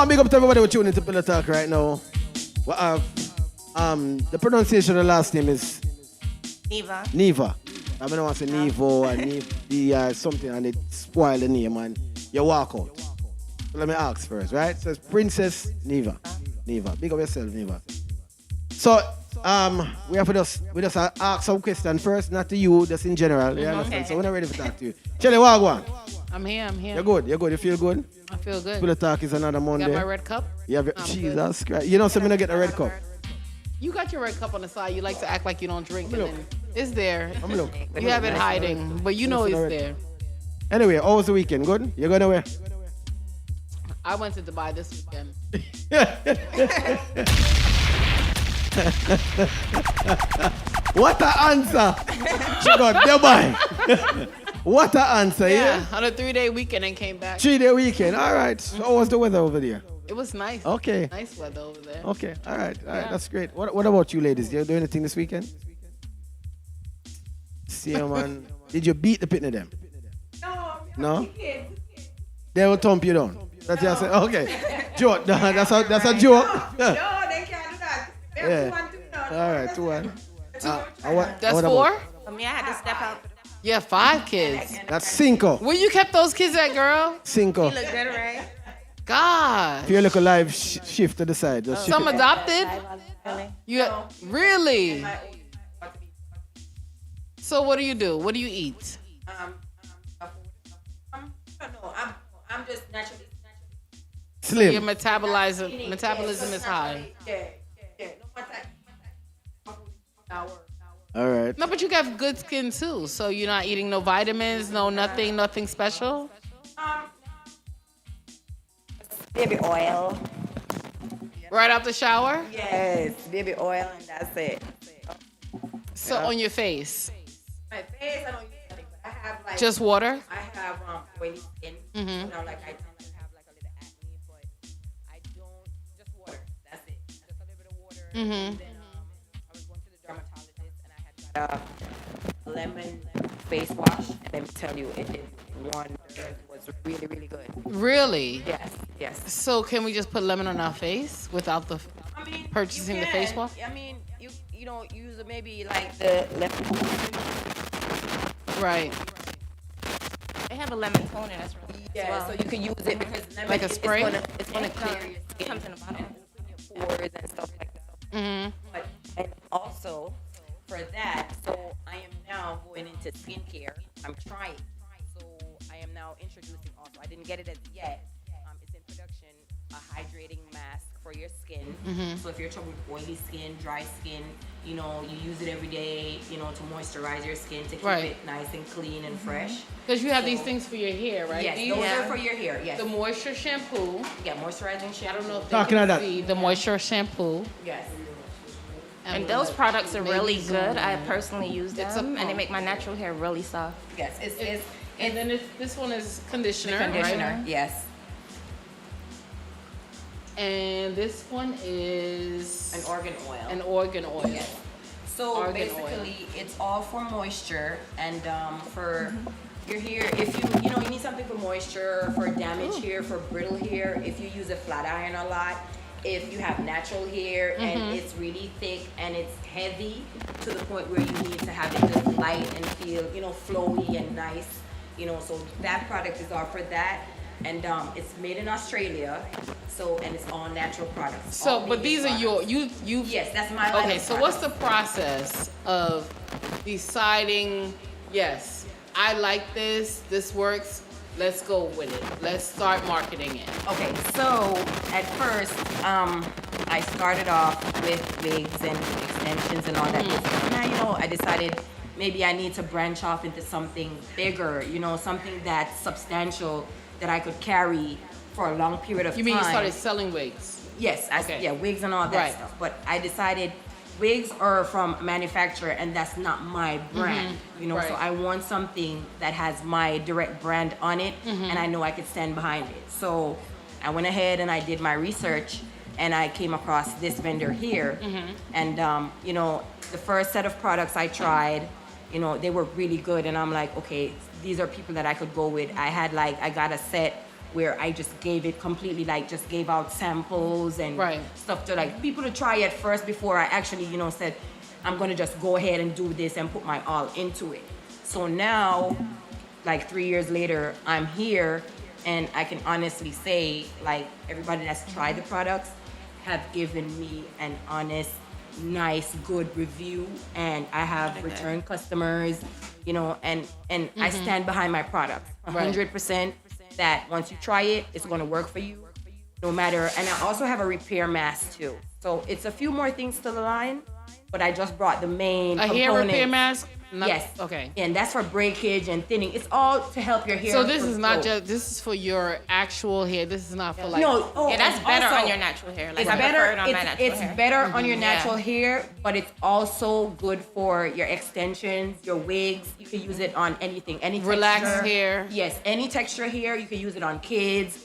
Big up to everybody who tuning into Pillow Talk right now. We have, the pronunciation of the last name is NIVA. NIVA. I don't want to say Nivo or Niv something and it spoil the name and you walk out. So let me ask first, right? So it's Princess NIVA. NIVA. Big up yourself, NIVA. So we have to just ask some question first, not to you, just in general. You understand? Okay. So we're not ready to talk to you. Shelly, what go on? I'm here. You're good. You feel good? I feel good. Pillow Talk is another Monday. Got my red cup? Yeah, I'm Jesus Christ. You know, so I'm gonna get a red cup. You got your red cup on the side. You like to act like you don't drink. And then it's there. I'm look. You have it hiding, but you know it's there. Anyway, how was the weekend? Good? You going away? I went to Dubai this weekend. What an answer! She got Dubai. What an answer, yeah? On a 3-day weekend and came back. 3-day weekend. All right. So how was the weather over there? It was nice. Okay. Nice weather over there. Okay. All right. That's great. What about you, ladies? Did you do anything this weekend? See, man. Did you beat the pitney them? No. They will thump you down. That's what I said. Okay. Joke. That's a joke. No, they can't do that. They're 2-1. All right. 2-1. That's 4? Me, I had to step out. Yeah, 5 kids. That's cinco. Where you kept those kids at, girl? Cinco. You look good, right? God. If you look a live shift to the side. Just shift Some it. adopted? Really? You really? So what do you do? What do you eat? I don't know. I'm just naturally. Slim. Your metabolism is high. Yeah. No matter. All right. No, but you got good skin too. So you're not eating no vitamins, no nothing special? Baby oil. Right out the shower? Yes, baby oil, and that's it. So on your face? My face, I don't use anything, but I have like. Just water? I have oily skin. Mhm. You know, like I tend to have like a little acne, but I don't. Just water. That's it. Just a little bit of water. Mhm. And then I was going to the dermatologist, and I had got a lemon face wash, and let me tell you, it did wonders. It was really, really good. Really? Yes. So can we just put lemon on our face without the I mean, purchasing you the can. face wash? I mean, you don't use it maybe like the lemon. Right. They have a lemon toner that's really good Yeah, as well. so you can use it because lemon Like a spray? It's gonna clear your skin. Comes in a bottle. And pores and stuff like that. Mhm. But and also for that, so I am now going into skincare. I'm trying. So I am now introducing also. I didn't get it as yet. It's in production. A hydrating mask for your skin. So if you're trouble with oily skin, dry skin, you use it every day, to moisturize your skin to keep Right. it nice and clean and fresh. Because you have these things for your hair, right? Yes, These those are are for your hair. Yes. the moisture shampoo. Yeah, moisturizing shampoo. I don't know if they Talking can of that. see the moisture shampoo. Yes. And those products are Maybe really zoom good. in. I personally use It's a them, and they pump. make my natural hair really soft. Yes. It's And then this one is conditioner, conditioner. right? Yes. And this one is An organ oil. an organ oil. Yes. So Argan basically, it's all for moisture and for your hair. If you need something for moisture, for damaged hair, for brittle hair. If you use a flat iron a lot, if you have natural hair and it's really thick and it's heavy to the point where you need to have it just light and feel flowy and nice. So that product is all for that. And it's made in Australia, and it's all natural products. So, all but these vegan are products. you. Yes, that's my line. Okay, of so what's the products. process of deciding? Yes, I like this. This works. Let's go with it. Let's start marketing it. Okay, so at first, I started off with wigs and extensions and all that. Now, I decided maybe I need to branch off into something bigger. Something that's substantial that I could carry for a long period of time. You mean you started selling wigs? Yes, Okay. wigs and all that Right. stuff. But I decided wigs are from a manufacturer and that's not my brand. Right. So I want something that has my direct brand on it and I know I could stand behind it. So I went ahead and I did my research and I came across this vendor here. And the first set of products I tried, they were really good and I'm like, okay, these are people that I could go with. I got a set where I just gave it completely, like just gave out samples and stuff to like people to try it first before I actually, said, I'm gonna just go ahead and do this and put my all into it. So now, like 3 years later, I'm here and I can honestly say, like, everybody that's tried the products have given me an honest, nice, good review, and I have return customers, and I stand behind my products 100%. That once you try it, it's going to work for you, no matter. And I also have a repair mask too. So it's a few more things to the line, but I just brought the main components. Hair repair mask? Yes. Okay. And that's for breakage and thinning. It's all to help your hair. So this is not just, this is for your actual hair. This is not for like. No. Yeah, that's better also, on your natural hair. Like it's I better. prefer it on my natural It's hair. better on your natural hair, but it's also good for your extensions, your wigs. You can use it on anything, any texture. Relaxed hair. Yes, any texture hair. You can use it on kids,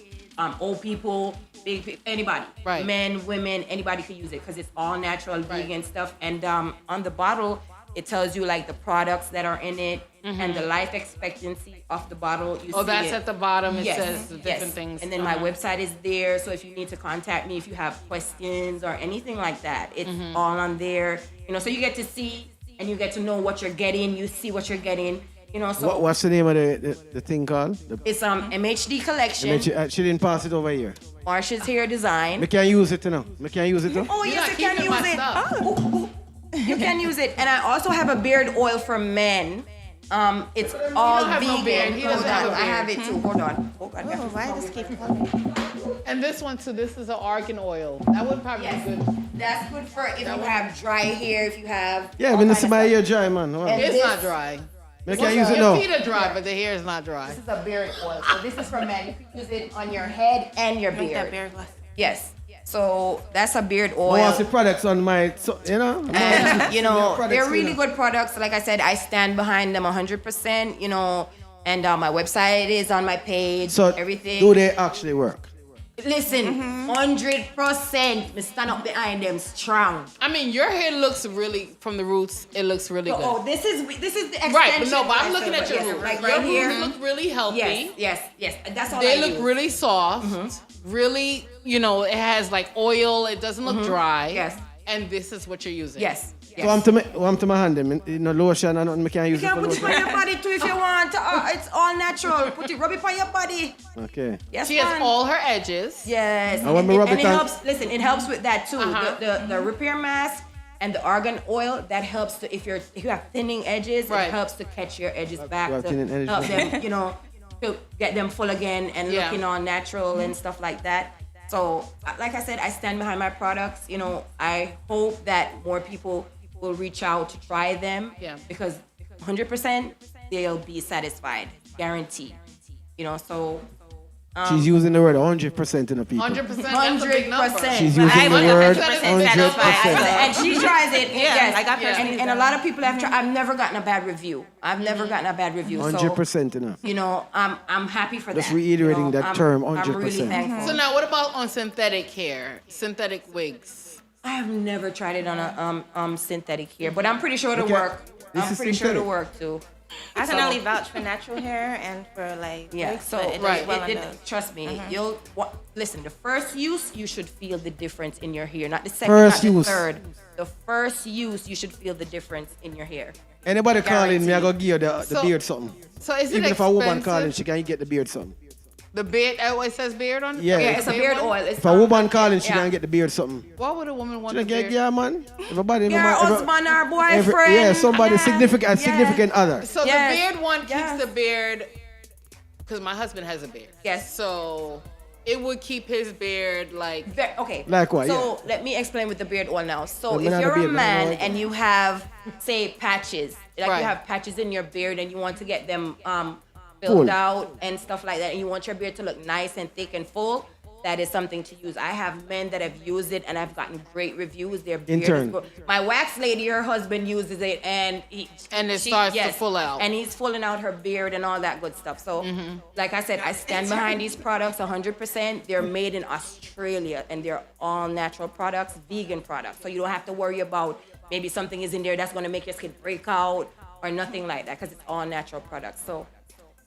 old people, big people, anybody. Right. Men, women, anybody can use it because it's all natural, vegan stuff. And on the bottle, it tells you like the products that are in it and the life expectancy of the bottle. You see that's it. at the bottom. It Yes, says the different things. And then my website is there. So if you need to contact me, if you have questions or anything like that, it's all on there. So you get to see and you get to know what you're getting. You see what you're getting. So What's the name of the thing called? It's MHD collection. She didn't pass it over here. Marsha's hair design. I can't use it now. I can't use it now. Oh, You're yes, not you can keeping use my it. stuff. You can use it. And I also have a beard oil for men. It's all have no vegan. beard. He doesn't have a I beard. have it too. Hold on. Oh, God, Oh, why does this keep falling? And this one too. This is an argan oil. That would probably Yes. be good. That's good for if you have dry hair, if you have. Yeah, all when kind this of my stuff. hair dry, man. Wow. And It's this- not dry. I can't use it Your now. feet are dry, but the hair is not dry. This is a beard oil. So this is for men. You can use it on your head and your Drink that beard. beard glass. Yes. So that's a beard I want oil. the products on my, And, they're really good products. Like I said, I stand behind them 100%, and my website is on my page, So everything. do they actually work? Listen, 100%. Me stand up behind them strong. I mean, your hair looks really from the roots. It looks really good. Oh, this is the extension. Right, but no, but I'm looking at your Yes, roots. like Your right here. roots look really healthy. Yes. That's all They I look use. really soft. Really, it has like oil. It doesn't look dry. Yes. And this is what you're using. Yes. So I'm to my hand, lotion and nothing, I can't You use it can for put it on lotion. your body too if you want. It's all natural. Rub it on your body. Okay. Yes, She has man. all her edges. Yes. I want me rub and it it on- helps. Listen, it helps with that too. The repair mask and the argan oil that helps to if you have thinning edges, Right. it helps to catch your edges back You have to thinning edges. help them, to get them full again and Yeah. looking all natural and stuff like that. So, like I said, I stand behind my products. I hope that more people will reach out to try them. Yeah. Because 100% they'll be satisfied, guaranteed. So. She's using the word 100% in the people. 100%. That's a big number. 100%. She's But using I the will word 100% 100%. And she tries it. Yes. like I personally and a lot of people have tried. I've never gotten a bad review. I've never gotten a bad review. 100% enough. So, I'm happy for Just that. reiterating that term, I'm really 100%. thankful. So now, what about on synthetic hair, synthetic wigs? I have never tried it on a synthetic hair, but I'm pretty sure it'll Okay. work. This I'm is pretty sure it'll synthetic. work too. I can only vouch for natural hair and for like Yeah, wigs, so but it Right. does well on those. trust me, listen. The first use, you should feel the difference in your hair, not the second, First not use. the third. The first use, you should feel the difference in your hair. Anybody calling me, I Guaranteed. go give you the So- beard something. So is it Even if a woman expensive? calling, she can get the beard something. The beard, it says beard on it? Yeah. Yeah, it's a beard one? oil. It's If a woman calling, she yeah. can get the beard something. Why would a woman want She the can get, beard? yeah, man. Everybody, Your husband or boyfriend. yeah, somebody Yeah. significant other. So Yes. the beard one keeps Yes. the beard, because my husband has a beard. Yes. So it would keep his beard like. Okay. Like what, So let me explain with the beard oil now. So Well, if me not a you're a beard, man, man I like and you have, say, patches, like Right. you have patches in your beard and you want to get them Full. filled out and stuff like that, and you want your beard to look nice and thick and full, that is something to use. I have men that have used it and I've gotten great reviews. Their beard Intern. is good. My wax lady, her husband uses it and Starts to full out. And he's pulling out her beard and all that good stuff. So, like I said, I stand behind these products 100%. They're made in Australia and they're all natural products, vegan products. So you don't have to worry about maybe something is in there that's going to make your skin break out or nothing like that because it's all natural products. So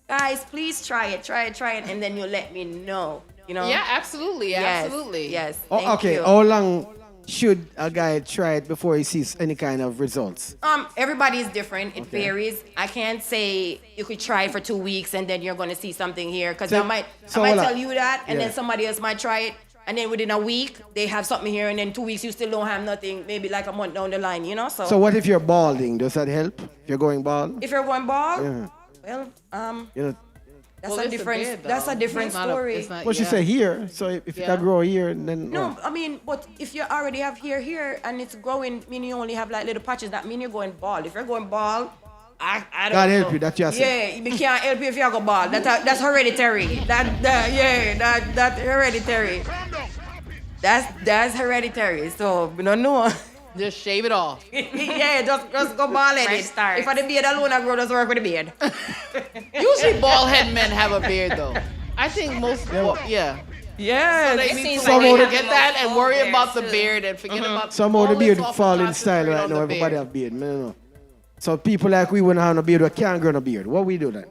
guys, please try it, and then you let me know. You know? Yeah, absolutely, Yes, absolutely. Yes. Oh, thank okay. you. How long should a guy try it before he sees any kind of results? Everybody is different. It varies. I can't say you could try it for 2 weeks and then you're going to see something here because So- I might hold on. tell you that and Yeah. then somebody else might try it and then within a week they have something here and then 2 weeks you still don't have nothing. Maybe like a month down the line, you know. So what if you're balding? Does that help? If you're going bald? if you're going bald, Yeah. well, You know, that's Well, a it's different. beard, though. That's a different It's not story. it's not- what you yeah. say here? So if you Yeah. can grow here, then No, what? I mean, but if you already have here, and it's growing, meaning you only have like little patches, that mean you're going bald. If you're going bald, I don't God know. help you, that you are saying. Yeah, we can't help you if you go bald. That's hereditary. That's hereditary. That's hereditary. So we don't know. Just shave it off. Yeah, just go bald Fresh headed. start. If I the beard alone, I grow, just work with the beard. Usually bald head men have a beard though. I think most, yeah. Yeah. So they It need seems to like they have forget the that most and full worry beards, about the too. beard and forget about Some of the all beard this fall in often style concentrate right on now. the Everybody beard. have beard. No. So people like we wouldn't have no beard, we can't grow no beard. What we do then?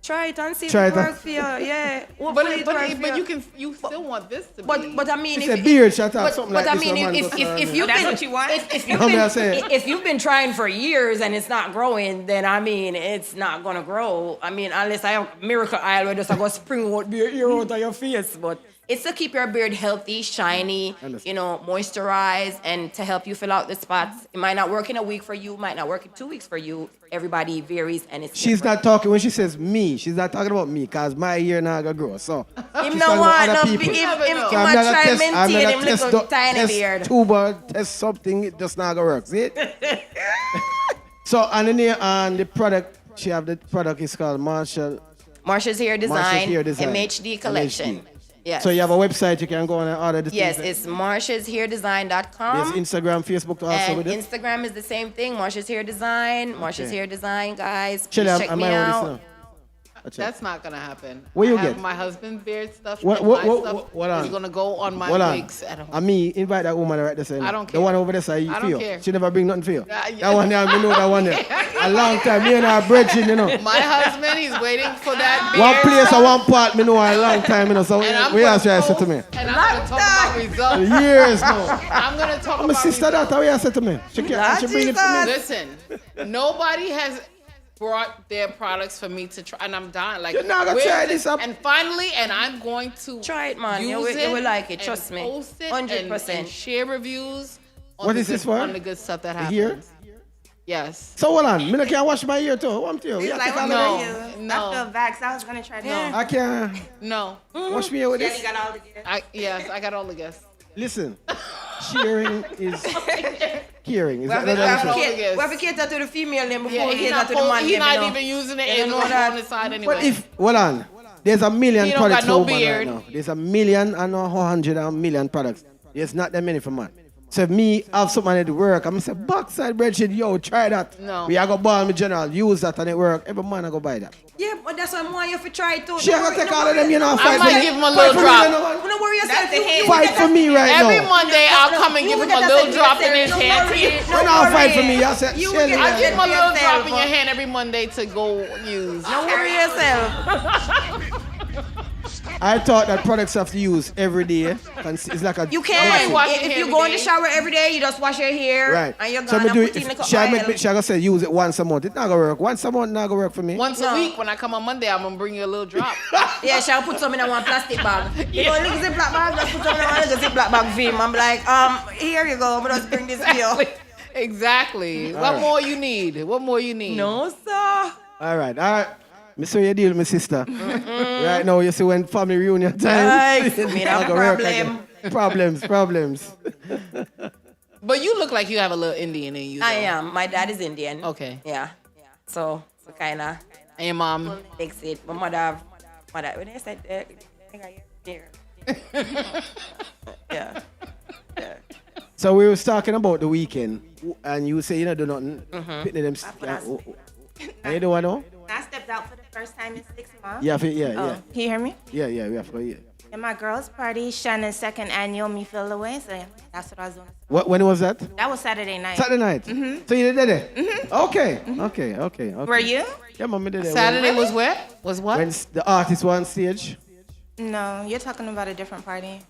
Try it and see if Try it it and- works for you. Yeah. But, Hopefully it works for but you still want this to be. But I mean, It's if a beard shot up, but, something but like I this. mean, a man if goes around if here. you've That's been what you want? if you've No, been I'm saying. if you've been trying for years and it's not growing, then I mean, it's not gonna grow. I mean, unless I have miracle oil where just I go spring out beard ear out of your face, but. It's to keep your beard healthy, shiny, Understand. moisturized, and to help you fill out the spots. It might not work in a week for you, might not work in 2 weeks for you. Everybody varies, and it's She's different. not talking when she says me. She's not talking about me because my hair not gonna grow. So Him she's no talking want about other no people. him never know. might So I'm not try gonna test. I'm not maintain him gonna test little tiny beard. tuber, test something. It just not gonna work. See it? So on the product, she have the product is called Marshall. Marsha's Hair Design, Hair Design. MHD collection. MHD. Yes. So you have a website you can go on and order the Yes, things. it's marshashairdesign.com. There's Instagram, Facebook also And with it. Instagram is the same thing, Marsha's Hair Design. Marsha's Hair Design, guys. Shelly, Please check am me I already out. now? That's it. That's not gonna happen. What you I have get? my husband's beard stuff. What- and what- my what- stuff what on? is gonna go on my Hold on. wigs at home. And me, invite that woman right there. I don't The care. one over there say you I for don't you. care. She never bring nothing for you. Yeah. That one there, me know that one there. A long time. Me and her bridging, My husband, he's waiting for that beard. One place stuff, or one part, me know a long time, So and I'm we gonna ask you, I said post, to me. and I'm gonna talk about results. Years now. I'm gonna talk My about sister results. that, what you said to me? She bring it for me. Listen, nobody has brought their products for me to try, and I'm dying. Like, You're not gonna where's try it? this up. And finally, and I'm going to Try it, man. Use You will- you will like it, and trust me. Post it 100%. and share reviews. On What the is this good- for? On the good stuff that happens. Here? Yes. So hold on, me can wash my ear too. What I'm telling you? It's like, take all no. of you? No. I feel bad 'cause I was gonna try that. I can No. wash me ear with Yeah, this. you got all the gear. Yes, I got all the guests. Listen, sharing is caring. Is We have that to- what I I'm got all saying? the guests. we have to cater to the female then before Yeah, we he's cater not, to the man. he's them, not you know. even using it You in know the that. on the side anyway. But if, hold on, there's a million He don't products got no for woman beard. right now. There's a million and 100 million products. There's not that many for man. So if me have something at work, I'm going to say, backside breadsheet, yo, try that. No. We are going to buy me general, use that and it work. Every man I go buy that. Yeah, but that's why I want you to try it too. She going to take all of them, you know, I fight might for me. give him a Fight little for me, drop. you know, man. Don't worry yourself. That's the hint. Fight for me right Every now. Monday, I'll come and give him a little drop in his hand. Don't now fight for me. I said, You Shelly, get I give him a little drop in yourself. your hand every Monday to go use. Don't worry yourself. I thought that products have to use every day. It's like a You Nobody can. wash your If hair you every go in day. the shower every day, you just wash your hair. right. And you're So gonna me do put in it. the She oil. gonna say use it once a month. It's not gonna work. Once a month not gonna work for me. Once No. a week, when I come on Monday, I'm gonna bring you a little drop. Yeah, she'll put some in a one plastic bag. You know, little Ziploc bag, just put some in a little Ziploc bag for him. I'm like, here you go, but just bring this for you. Exactly. What right. more you need? What more you need? No, sir. All right. Me saw you deal with my sister. Right now, you see when family reunion time. Right. Me not have gonna work problem. again. Problems. But you look like you have a little Indian in you. I though. am. My dad is Indian. Okay. Yeah. So kind of And your mom? takes it. My mother, when I said, here. Yeah. So we was talking about the weekend, and you say you don't do nothing. Pitney them. You don't want to know? I stepped out for the first time in 6 months. Yeah, Can you hear me? yeah. We have to go. Yeah. In my girls' party, Shannon's second annual Me Feel the Way. So yeah, that's what I was doing. When was that? That was Saturday night. Saturday night. So you did it. Okay. Okay. Were you? Yeah, man, me did it. Saturday was where? Was what? When the artist was on stage. No, you're talking about a different party.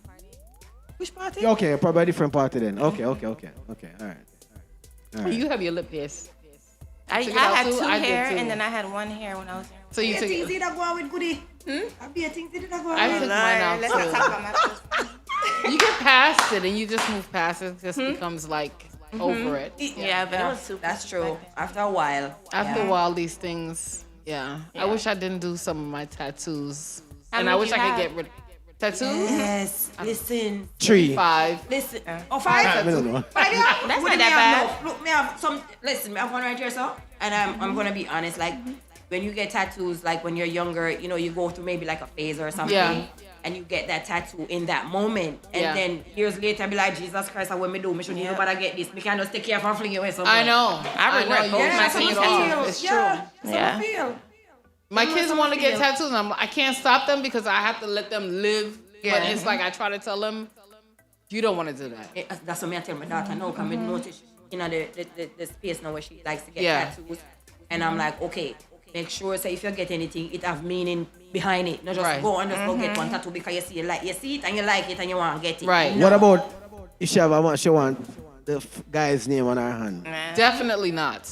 Which party? Yeah, okay, probably a different party then. Okay, all right. You have your lip pierced. I Took it out had too? 2 I did hair too. and then I had 1 hair when I was here. So you took Things it. that go on with Goody. I be a things that go on I with. took mine out Let's not too. talk about my first. You get past it and you just move past it. It just becomes like over it. Yeah, but it was super. That's true. After a while. After a while, these things, I wish I didn't do some of my tattoos. How And I many wish you I could have? get rid of tattoos. Yes. Listen. 3. 5. Listen. Oh, I 5? don't know. That's not that bad. Look, me have some. Listen, me have one right here, so. And I'm gonna be honest. Like, when you get tattoos, like when you're younger, you know, you go through maybe like a phase or something. Yeah. And you get that tattoo in that moment, and Yeah. then years later, be like, Jesus Christ, what me do? Me should nobody get this. Me can't just take care of and fling it away somewhere. I know. I regret know. both You my just take it off. It's true. Yeah. Feel. My kids some want to get feel. tattoos, and I can't stop them because I have to let them live. But Yeah. it's like I try to tell them, you don't want to do that. That's what me I tell my daughter now. Cause me notice the space now where she likes to get Yeah. tattoos, and I'm like, okay, make sure say if you get anything, it have meaning behind it. Not just Right. go and just go get one tattoo because you see it and you like it and you want to get it. Right. What about if she want the guy's name on her hand? Definitely not.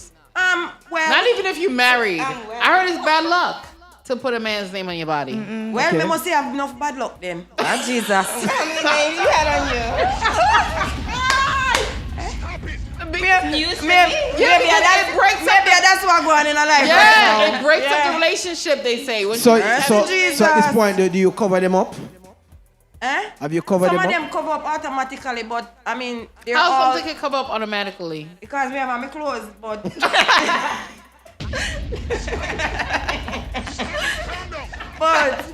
Well, Not even if you married. I heard it's bad luck to put a man's name on your body. well, Okay. me must say have enough bad luck then. Ah, Jesus. You had on you. Maybe that's what going on in a life. Yeah, right it breaks up the relationship, they say. When So, you- so at Jesus. this point, do you cover them up? now. Have you covered Some them of up? them cover up automatically, but I mean, they're How all something can cover up automatically? because we have on my clothes, but. But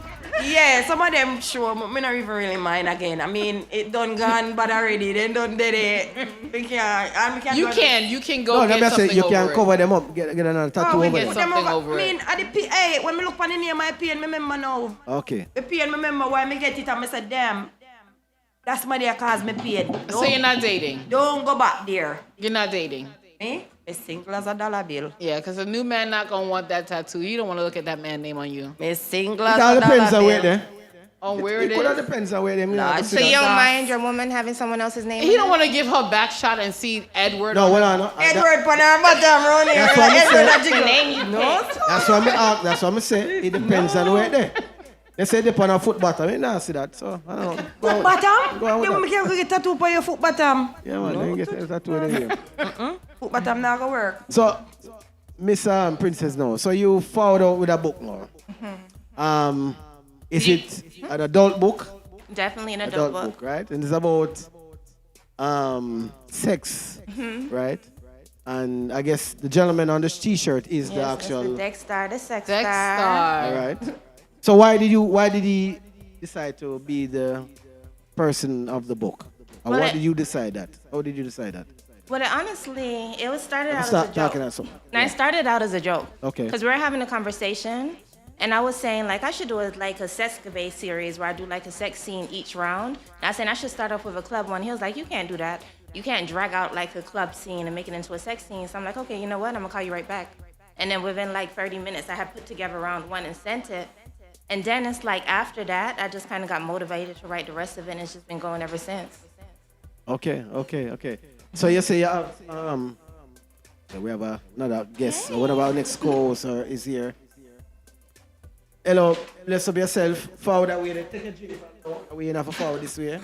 yeah, some of them sure, but me not even really mind again. I mean, it done gone bad already. They done did it. We can't. And we can't You go- can No, go let me get say something you over can it. cover them up. Get another tattoo we over get them. some- them something over I it. mean, at the hey, when me look on the name, I pain, me remember now. Okay. The pain, me remember why me get it, and me say, damn, that's my day cause me pain. So you're not dating. Don't go back there. You're not dating. Eh? As single as a dollar bill. Yeah, because a new man not going to want that tattoo. You don't want to look at that man's name on you. Me single It as all a depends dollar on where bill. they. On where it It all is. depends on where they. Nah, Nah, so So you don't mind your woman having someone else's name? He in don't it? want to give her back shot and see Edward. no, on well, her- no. Edward Panama bottom round here. That's what me Edward say. a jiggle. Name you No, That's what me ask. That's what me say. It depends on where they. They say they on a foot bottom. You not see that. So I don't know. foot bottom? Go on with You that. make you get tattoo for your foot bottom. Yeah, man. Then you get a tattoo in here. Foot bottom not gonna work. So, Miss Princess, now. So you found out with a book now. Is it an adult book? Definitely an Adult adult book. book, right? And it's about sex, right? And I guess the gentleman on this T-shirt is the Yes, actual. Mr. Dexter, the sex Sex star. star. All right. So why did he decide to be the person of the book? And Well, why it- did you decide that? How did you decide that? Well, honestly, it was started out as a Start joke. talking at something. Now, it started out as a joke. Okay. Because we were having a conversation, and I was saying, like, I should do like a sexcavate series where I do, like, a sex scene each round. And I was saying I should start off with a club one. He was like, you can't do that. You can't drag out, like, a club scene and make it into a sex scene. So I'm like, okay, you know what? I'm going to call you right back. And then within, like, 30 minutes, I had put together round one and sent it. And then it's like, after that, I just kind of got motivated to write the rest of it, and it's just been going ever since. Okay. So you say you have so we have another guest. So one of our next co-hosts is here. Hello, bless up yourself. Forward that way. Then. Take a drink. Are we enough for forward this way?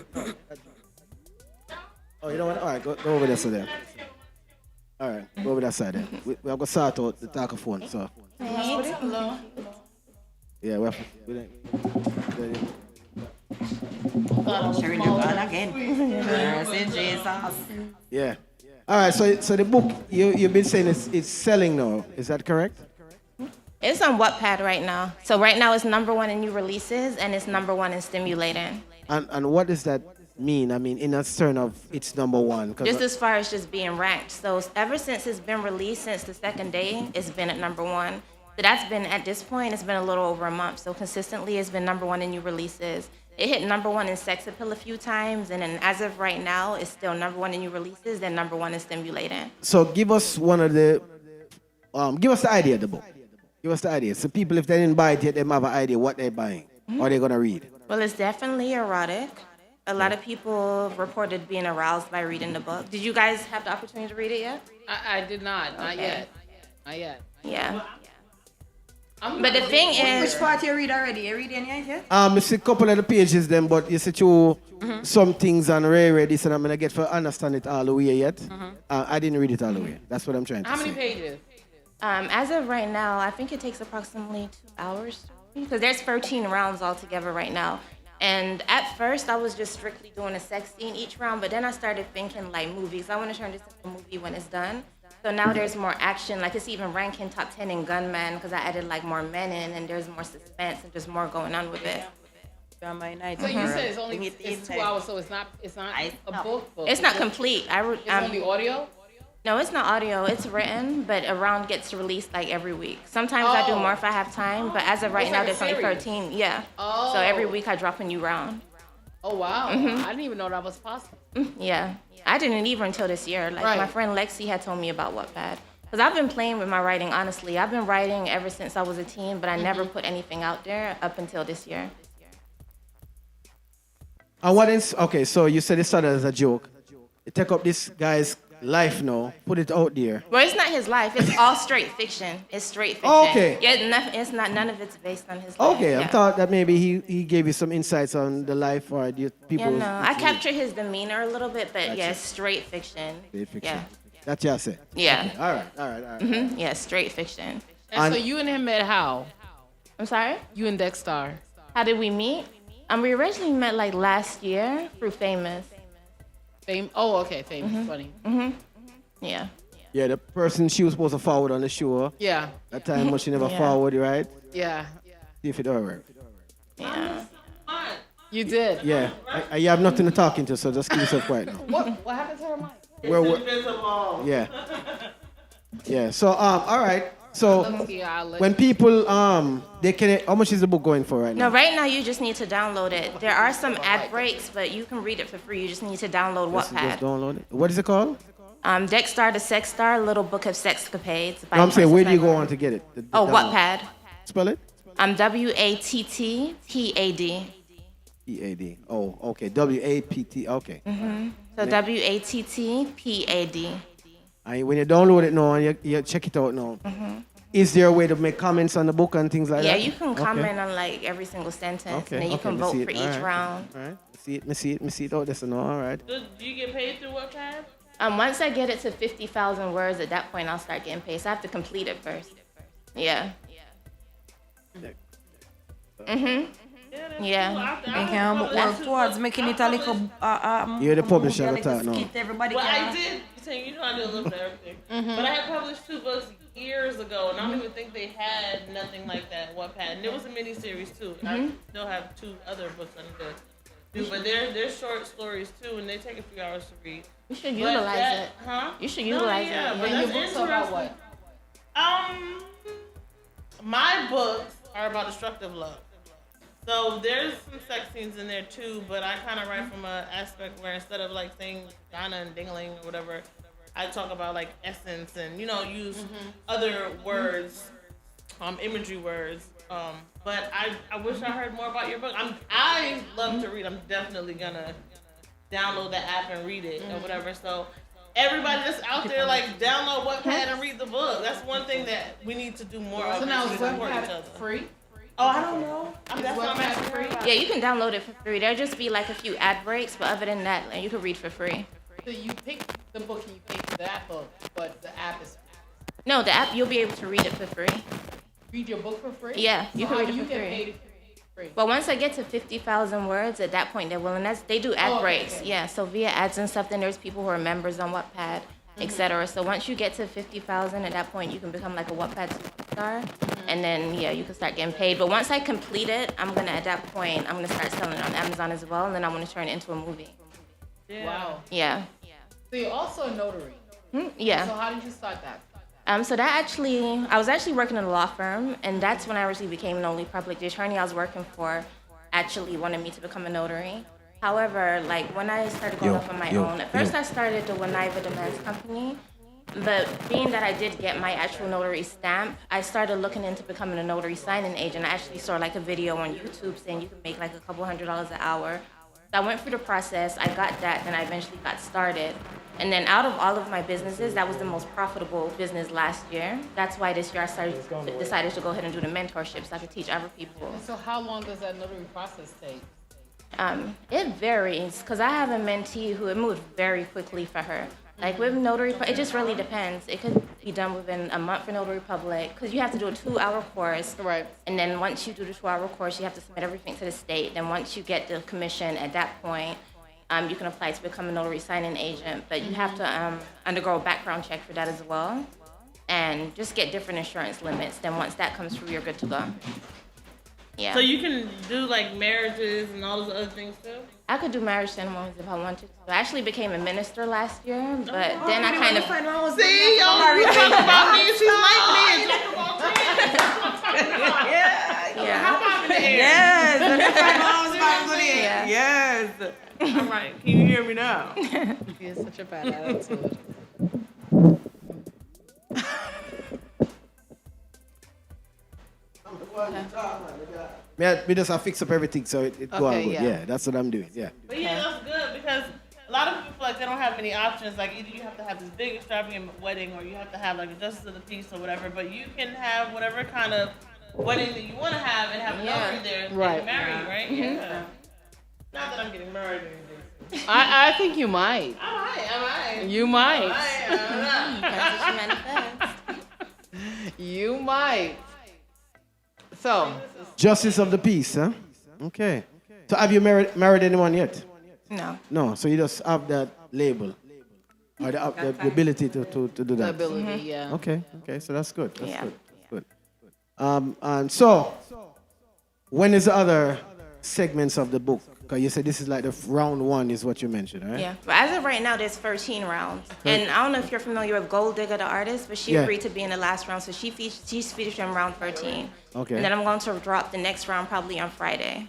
Oh, you don't want? All right, go over there, so then. All right, go over that side then. We have got to sort out the talkaphone, so. Hello. Yeah, we have. Sharing your gun again. Mercy, Jesus. Yeah. All right, so the book you've been saying it's selling now. Is that correct? It's on Wattpad right now. So right now it's #1 in new releases, and it's #1 in stimulating. And what does that mean? I mean, in a turn of it's #1. 'Cause Just as far as just being ranked. So ever since it's been released, since the second day, it's been at #1. So that's been, at this point, it's been a little over a month. So consistently, it's been #1 in new releases. It hit #1 in sex appeal a few times, and then as of right now, it's still #1 in new releases, then #1 in stimulating. So give us one of the, give us the idea of the book. Give us the idea. So people, if they didn't buy it yet, they have an idea what they're buying or they're gonna read. Well, it's definitely erotic. A lot of people reported being aroused by reading the book. Did you guys have the opportunity to read it yet? I did not. Not Okay. yet. Not yet. Yeah. But the thing is, Which part you read already? You read any yet? I see a couple of the pages then, but you see through some things on rare this and I'm gonna get for understand it all the way yet. I didn't read it all the way. That's what I'm trying to How say. many pages? as of right now, I think it takes approximately 2 hours because there's 13 rounds altogether right now. And at first, I was just strictly doing a sex scene each round, but then I started thinking like movies. I want to turn this into a movie when it's done. So now there's more action. Like it's even ranking top 10 in gunman because I added like more men in, and there's more suspense and just more going on with it. So you said it's only 2 hours, so it's not a book. It's not complete. It's only audio. No, it's not audio. It's written, but a round gets released like every week. Sometimes I do more if I have time, but as of right It's now, like a there's only series. 13. Yeah. Oh. So every week I drop a new round. Oh wow! I didn't even know that was possible. Yeah. I didn't either until this year. Like Right. my friend Lexi had told me about Wattpad. Because I've been playing with my writing, honestly. I've been writing ever since I was a teen, but I never put anything out there up until this year. And what is okay? So you said it started as a joke. You take up this guy's life now, put it out there. Well, it's not his life. It's all straight fiction. It's straight fiction. Oh, okay. Yeah, it's not. None of it's based on his life. Okay, Yeah. I thought that maybe he gave you some insights on the life or the people. Yeah, no. I captured his demeanor a little bit, but Gotcha. yeah, it's straight fiction. Straight fiction. Yeah. That's what I said. Yeah. All right. Yeah, straight fiction. And so you and him met how? I'm sorry? You and Dexstar. How did we meet? We originally met like last year through Famous. Fame. Oh, okay. Famous. Funny. Yeah. Yeah, the person she was supposed to forward on the show Yeah. that time, but she never Yeah. forward, right? Yeah. See if it all work. Yeah. You did. Yeah, you have nothing to talk into, so just keep yourself quiet now. What happened to her mic? Yeah. Yeah. So all right. So Yeah, I'll let when people they can, how much is the book going for right No, now? right now you just need to download it. There are some ad breaks, but you can read it for free. You just need to download Just Wattpad. download it. What is it called? Dexstar the Sex Star, Little Book of Sexcapades. by No, I'm saying, where do you Princess go Meghan. on to get it? The Oh, download? Wattpad. Spell it. WATTPAD. PAD. Oh, okay. WAPT. Okay. So WATTPAD. When you download it now and you check it out now, is there a way to make comments on the book and things like Yeah, that? you can Okay. comment on like every single sentence, Okay. and then you can me vote see for it. each All right. round. All right. Me see it. Oh, this and all right. Do you get paid through Wattpad? Once I get it to 50,000 words, at that point I'll start getting paid. So I have to complete it first. Yeah. Yeah. I can work towards making it a little. You're the publisher, movie, a I talk little now. skit everybody Well, can. I did. You know, I do a little bit of everything. But I had published 2 books years ago, and I don't even think they had nothing like that. Wattpad, and there was a miniseries too. I still have 2 other books I need to do, but they're short stories too, and they take a few hours to read. You should But utilize that- it. Huh? You should No, utilize yeah, it. but Yeah. And your that's books are about interesting. what? My books are about destructive love. So there's some sex scenes in there too, but I kind of write from an aspect where instead of like saying Donna and Dingling or whatever, I talk about like essence and use other words, imagery words. But I wish I heard more about your book. I love to read. I'm definitely gonna download the app and read it or whatever. So everybody that's out there, like download Wattpad and read the book. That's one thing that we need to do more of. So now is is to support each Wattpad other. free? Oh, I don't know. That's what I'm Wattpad asking free? about. Yeah, you can download it for free. There'll just be like a few ad breaks, but other than that, like, you can read for free. So you pick the book and you pick that book, but the app is No, the app, you'll be able to read it for free. read your book for free? Yeah, you So can how read do it you for get free. paid if you read it for free? But once I get to 50,000 words, at that point they will, and they do ad Oh, okay, breaks. okay. Yeah, so via ads and stuff, then there's people who are members on Wattpad, etc. So once you get to 50,000, at that point you can become like a Wattpad superstar, and then yeah, you can start getting paid. But once I complete it, I'm gonna at that point I'm gonna start selling it on Amazon as well, and then I want to turn it into a movie. Wow. Yeah. So you're also a notary. Yeah. So how did you start that? So that actually, I was actually working in a law firm, and that's when I actually became an only public the attorney I was working for actually wanted me to become a notary. However, like when I started going off on my own, at first I started the NIVA Demands Company, But being that I did get my actual notary stamp, I started looking into becoming a notary signing agent. I actually saw like a video on YouTube saying you can make like a couple $100s an hour. So I went through the process, I got that, then I eventually got started. And then out of all of my businesses, that was the most profitable business last year. That's why this year I decided to go ahead and do the mentorship so I could teach other people. So how long does that notary process take? It varies, because I have a mentee who it moved very quickly for her. Like with notary, it just really depends. It could be done within a month for Notary Public, because you have to do a 2-hour course. Right. And then once you do the 2-hour course, you have to submit everything to the state. Then once you get the commission, at that point, you can apply to become a notary signing agent. But you have to undergo a background check for that as well, and just get different insurance limits. Then once that comes through, you're good to go. Yeah. So you can do like marriages and all those other things too? I could do marriage ceremonies if I wanted to. I actually became a minister last year, but then I kind of... See, y'all, we talk about me, she's like me, and talk about me. Yeah. High five in the air. Yes. Yeah. Yes. All right, can you hear me now? He has such a bad attitude. We just have to fix up everything so it go on Okay, good. yeah. Yeah, that's what I'm doing. Yeah. But yeah, that's good because a lot of people feel like they don't have many options. Like either you have to have this big extravagant wedding or you have to have like a justice of the peace or whatever. But you can have whatever kind of wedding that you want to have and have a notary there and Right. get married, right? Yeah. Not that I'm getting married or anything. I think you might. I might. You might. That's what you manifest. You might. So, Justice of the peace, huh? Okay. So have you married anyone yet? No. No. So you just have that label or the ability to do the that. ability, yeah. Okay. Okay. So that's good. That's Yeah. good. That's good. And so, when is the other segments of the book? Because you said this is like the round one is what you mentioned, right? Yeah. But as of right now, there's 13 rounds. And I don't know if you're familiar with Gold Digger, the artist, but she Yeah. agreed to be in the last round, so she's featured in round 13. Okay. And then I'm going to drop the next round probably on Friday.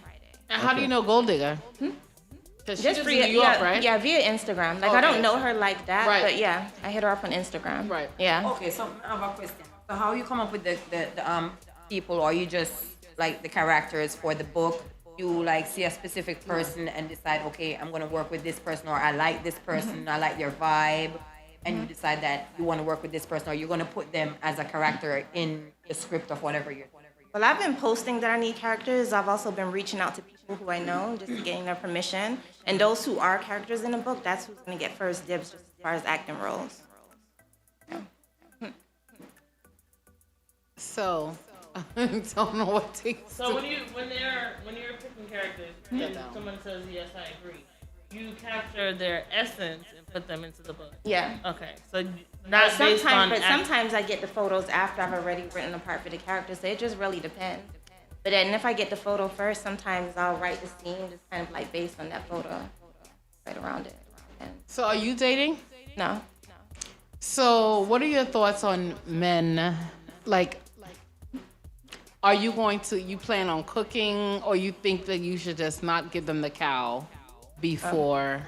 And how do you know Gold Digger? Because she's in New York, yeah, right? Yeah, via Instagram. Like, I don't know her like that, Right. but yeah, I hit her up on Instagram. Right. Yeah. Okay, so I have a question. So how you come up with the people, or you just like the characters for the book? You like see a specific person and decide, okay, I'm gonna work with this person, or I like this person, I like their vibe, and you decide that you want to work with this person, or you're gonna put them as a character in the script of whatever you're. Well, I've been posting that I need characters. I've also been reaching out to people who I know, just getting their permission. And those who are characters in the book, that's who's gonna get first dibs just as far as acting roles. So, I don't know what to So when you're picking characters and someone says yes, I agree, you capture their essence and put them into the book. Yeah. Okay, so not based on. But sometimes I get the photos after I've already written a part for the character, so it just really depends. But then if I get the photo first, sometimes I'll write the scene just kind of like based on that photo, right around it. And So, are you dating? no. So, what are your thoughts on men? Like, are you plan on cooking, or you think that you should just not give them the cow before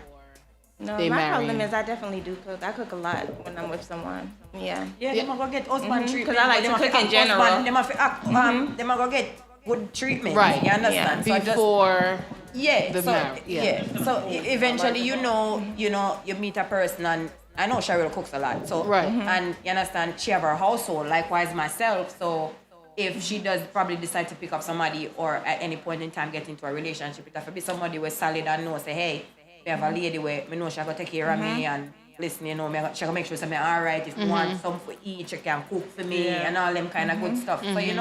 No, they my marry? problem is I definitely do cook. I cook a lot when I'm with someone. Yeah. Yeah, them a go get husband treatment. 'Cause I like to Them a cook fi in act general. husband, them a fi act, them a go get good treatment. Right. You understand? So I just, Before yeah. the So marriage, yeah. So eventually, you meet a person, and I know Cheryl cooks a lot. So Right. and you understand, she have her household. Likewise, myself. So if she does probably decide to pick up somebody, or at any point in time get into a relationship, it have to be somebody with solid and know, say, hey, we have a lady where me know she gonna take care of me and listen, she gonna make sure I'm all right. If you want something for eat, she can cook for me and all them kind of good stuff. So they're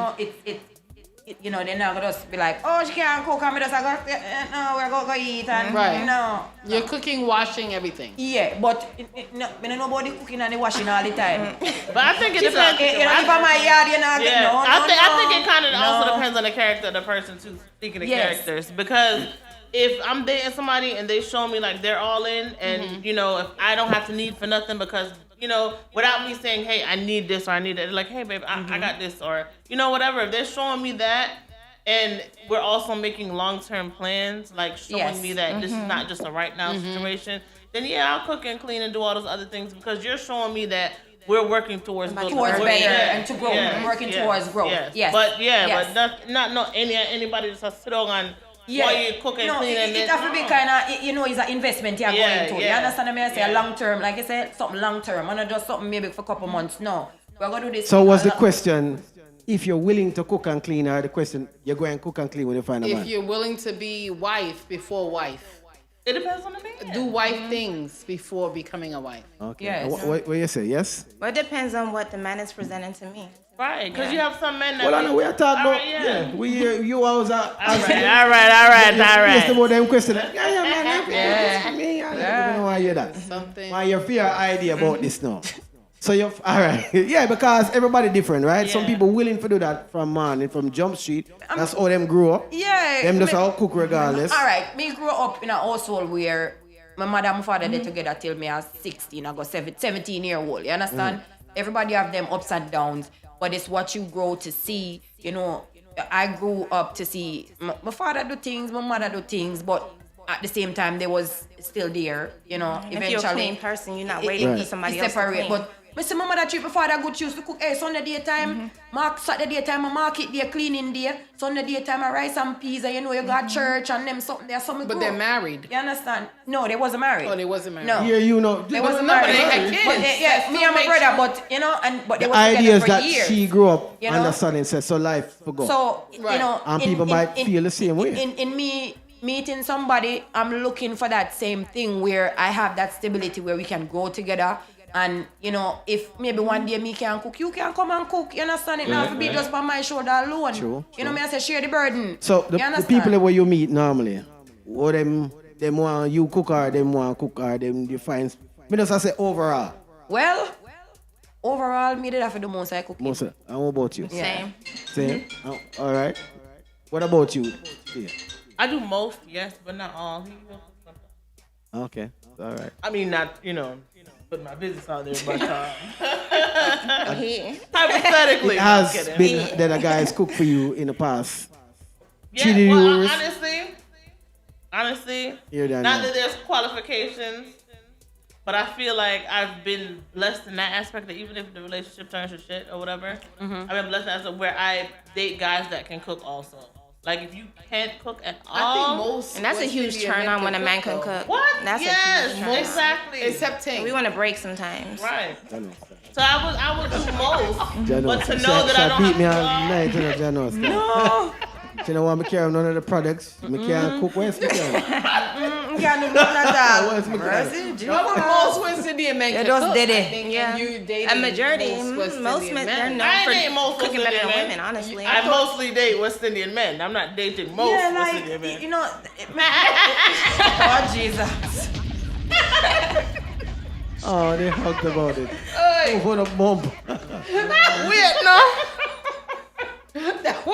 not gonna just be like, oh, she can't cook, and me just go, no, we're gonna go eat and Right. no. you're cooking, washing, everything. Yeah, but I don't know about the cooking and the washing all the time. But I think it depends. If I'm my yard, you're not Yeah, I think it kind of also No. depends on the character of the person too. Speaking of Yes. characters, because if I'm dating somebody and they show me like they're all in, and if I don't have to need for nothing because without me saying, hey, I need this or I need that, they're like, hey, babe, I got this, or whatever. If they're showing me that, and we're also making long-term plans, like showing Yes. me that this is not just a right now situation, then yeah, I'll cook and clean and do all those other things because you're showing me that we're working towards towards building- better Yeah, and to grow, yes, working yes, towards growth. Yes. But Yes. but not anybody just sit down and while you cook and no, clean and it have to be kind of, you know, it's an investment you're Yeah, going to. You yeah. understand what I say? Yeah. A long term, like I said, something long term, and not just something maybe for a couple months. No, we're gonna do this. So what's a the question? If you're willing to cook and clean, or the question, you're going to cook and clean when you find a If man? you're willing to be wife before wife, It depends on the man. do wife things before becoming a wife. Okay. Yes. What you say? Yes? Well, it depends on what the man is presenting to me. Right, because you have some men that. Well, I know we are talking about, Alright, yeah. you always are asking. All right. Yes, about them questions. Yeah, man. I don't know why you're that. Something. Why you fear idea about this now? So you're all right. Yeah, because everybody different, right? Some Yeah. people willing to do that from morning, from Jump Street. That's how them grew up. Yeah. Them just how cook regardless. All right, me grew up in a household where my mother and my father they together till me I was 16. I got 17-year-old. You understand? Everybody have them ups and downs, but it's what you grow to see. You know, I grew up to see my father do things, my mother do things, but at the same time they was still there. You know, If you're a clean person, you're not waiting for somebody else to separate. clean. But I see my mother treat my father good. She used to cook Sunday daytime, Saturday daytime, I market day, cleaning day. Sunday daytime, I rice and peas, and you know, you got church and them something there. Something But they're married. You understand? No, they wasn't married. Oh, they wasn't married. No. Here, you know. They wasn't No, but married. they had kids. But yeah, me and my brother, but you know, but they The was idea together is for that years. she grew up You know? understanding, said, so life will go. So Right. you know, And people might feel the same way. In me meeting somebody, I'm looking for that same thing where I have that stability where we can grow together. And you know, if maybe one day me can cook, you can come and cook. You understand? It not have to be just by my shoulder alone. True, You know me, I say share the burden. So the You understand? people where you meet normally, what them want you cook or them want cook or them define. Me just say overall. Well, overall, me did have to do most I cook. Most. How about you? Same. Same. All right. What about you? Yeah. I do most, yes, but not all. He will cook sometimes. Okay. All right. I mean, not put my business out there, but He, hypothetically, It I'm has kidding. been that a guy's cooked for you in the past. Yeah, cheated well, you. honestly, Here they are not now. that there's qualifications, but I feel like I've been blessed in that aspect that even if the relationship turns to shit or whatever, I've been blessed in that aspect where I date guys that can cook also. Like if you can't cook at I all, think most. and that's a West huge Indian turn men on when a man can though. cook. what? That's a yes, huge turn on. exactly. Except Ting. We want to break sometimes. Right. So I would do most, Jano. but to know that I don't beat me have all to. night, you know, Jano. No. You know what? I carry none of the products. I can't cook. Where's me carry? Can't do nothing at all. Where's me carry? No, but most West Indian men They can just cook. did it. I think, Yeah. and you dated A majority, West most Indian men, they're men. known I for ain't most cooking West better than Indian women, men. honestly. I mostly date West Indian men. I'm not dating most Yeah, West like Indian men. you know. Oh Jesus. Oh, they hugged about it. Oh, for the bump. Weird, no?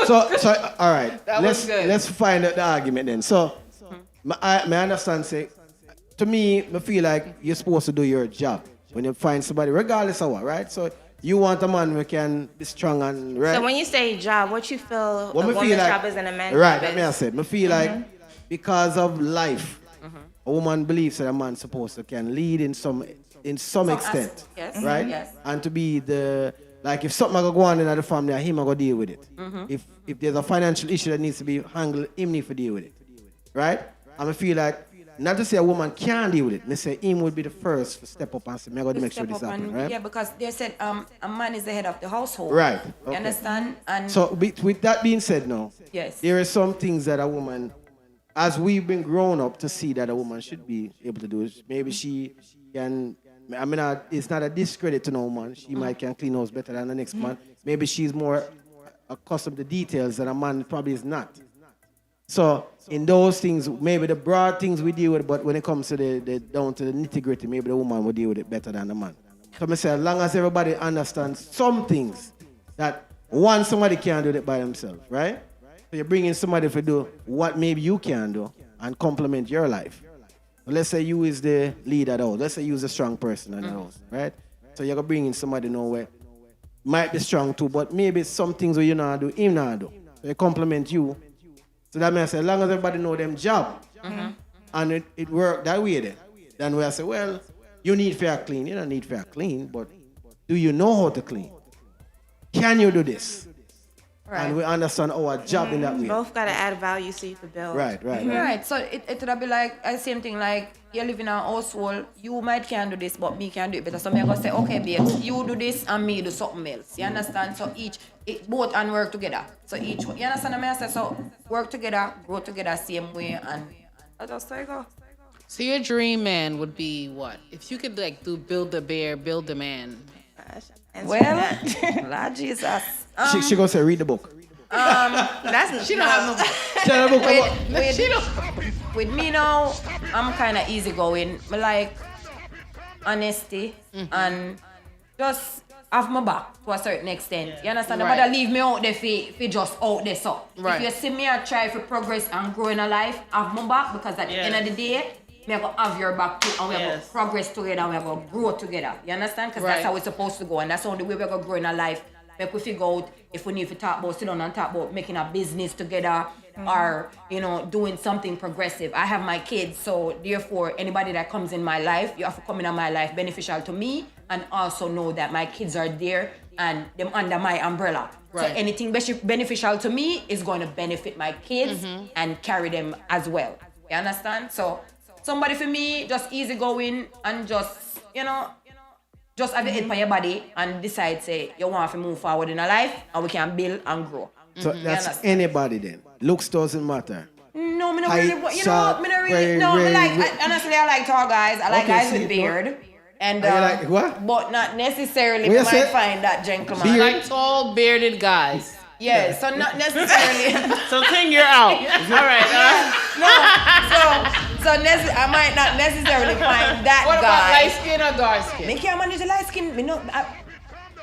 So, all right. That was good. Let's find out the argument then. So, I understand. Say, to me, I feel like you're supposed to do your job when you find somebody, regardless of what, right? So, you want a man who can be strong and right. So when you say job, what you feel What a me woman's feel like, job is and a man's right? job Let me is? say, I feel like because of life, a woman believes that a man supposed to can lead in some extent, yes, right? yes. And to be the like if something go on in the family, him go deal with it. If there's a financial issue that needs to be handled, him need to deal with it, right? And I feel like not to say a woman can't deal with it. Me say him would be the first to step up and say, "Me got to make sure this happens," right? Yeah, because they said a man is the head of the household. Right. You Okay. understand? And So with that being said, now yes. there are some things that a woman, as we've been grown up to see that a woman should be able to do. Maybe she can. I mean, it's not a discredit to no man. She might can clean house better than the next man. Maybe she's more accustomed to details that a man probably is not. So in those things, maybe the broad things we deal with, but when it comes to the down to the nitty gritty, maybe the woman will deal with it better than the man. So I say, as long as everybody understands some things that somebody can't do it by themselves, right? So you're bringing somebody to do what maybe you can do and complement your life. Let's say you is the leader of the house. Let's say you is a strong person in the house, right? So you're gonna bring in somebody nowhere might be strong too, but maybe some things where you not do, him not do. So they complement you. So that means as long as everybody know them job and it work that way then we I say, well, you need fair clean. You don't need fair clean, but Do you know how to clean? Can you do this? Right. And we understand our job in that way. Both gotta add value so you can build. Right. Right, so it would be like the same thing like you live in a household, you might can do this, but me can do it better. So me gonna say, okay, babes, you do this and me do something else. You understand? So both and work together. So you understand what I say? So work together, grow together, same way, and I just say go. So your dream man would be what? If you could like build the bear, build the man. Well, Lord Jesus. She gonna say read the book. That's She don't have no. Tell the book. She don't. with me now, I'm kind of easygoing. I like honesty and just have my back to a certain extent. You understand? Right. Nobody leave me out there for just out there. So Right. if you see me, I try to progress and grow in a life, have my back because at the end of the day, me are gonna have your back too, and we are gonna progress together, and we are gonna grow together. You understand? Because that's how it's supposed to go, and that's the only way we're gonna grow in our life. Make we figure out if we need to talk about, sit down and talk about making a business together, or doing something progressive. I have my kids, so therefore anybody that comes in my life, you have to come in my life beneficial to me, and also know that my kids are there and them under my umbrella. Right. So anything beneficial to me is going to benefit my kids and carry them as well. You understand? So somebody for me, just easy going and just have your head on your body and decide, say, you want to move forward in a life and we can build and grow. So that's anybody then. Looks doesn't matter. No, me not Height, really, short, honestly, I like tall guys. I like guys with beard. And you like what? But not necessarily What we you might say? find that gentleman. Beard? Like tall, bearded guys. Yeah, so not necessarily. So Ting, you're out. All right. I might not necessarily find that What guy. about light skin or dark skin? Me can't manage a light skin.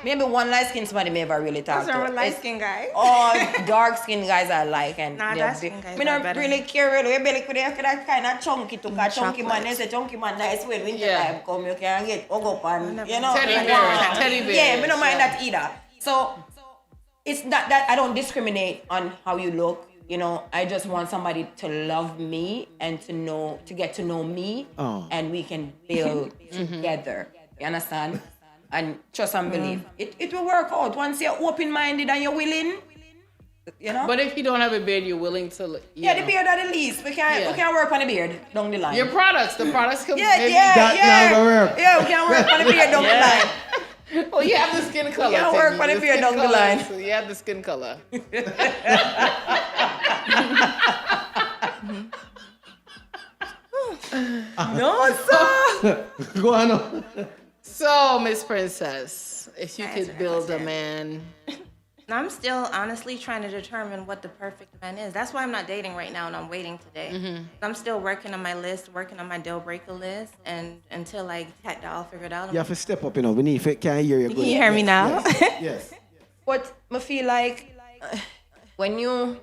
Maybe one light skin somebody may ever really talk What's to. wrong with light skin guys? All dark skin guys I like, and Nah, dark skin guys me are not better. really care really. We belly could have that kind of chunky to a chunky man. They say chunky man nice when winter time come you can get hug up and Teddy bear. Yeah, me don't mind that either. So it's not that I don't discriminate on how you look. I just want somebody to love me and to get to know me, and we can build together. You understand? And trust and believe. It will work out once you're open-minded and you're willing. But if you don't have a beard, you're willing to. The beard at the least. We can work on the beard down the line. The products can. That never work. Yeah, we can work on the beard down the line. Well, you have the skin color. You can work on the beard down the line. So you have the skin color. No, sir. Go on. So, Miss Princess, if you could build a man. I'm still honestly trying to determine what the perfect man is. That's why I'm not dating right now and I'm waiting today. I'm still working on my list, working on my deal breaker list, and until I get that all figured out. You have to step up, We need can't hear you good. Can you hear me now? Yes. But I feel like when you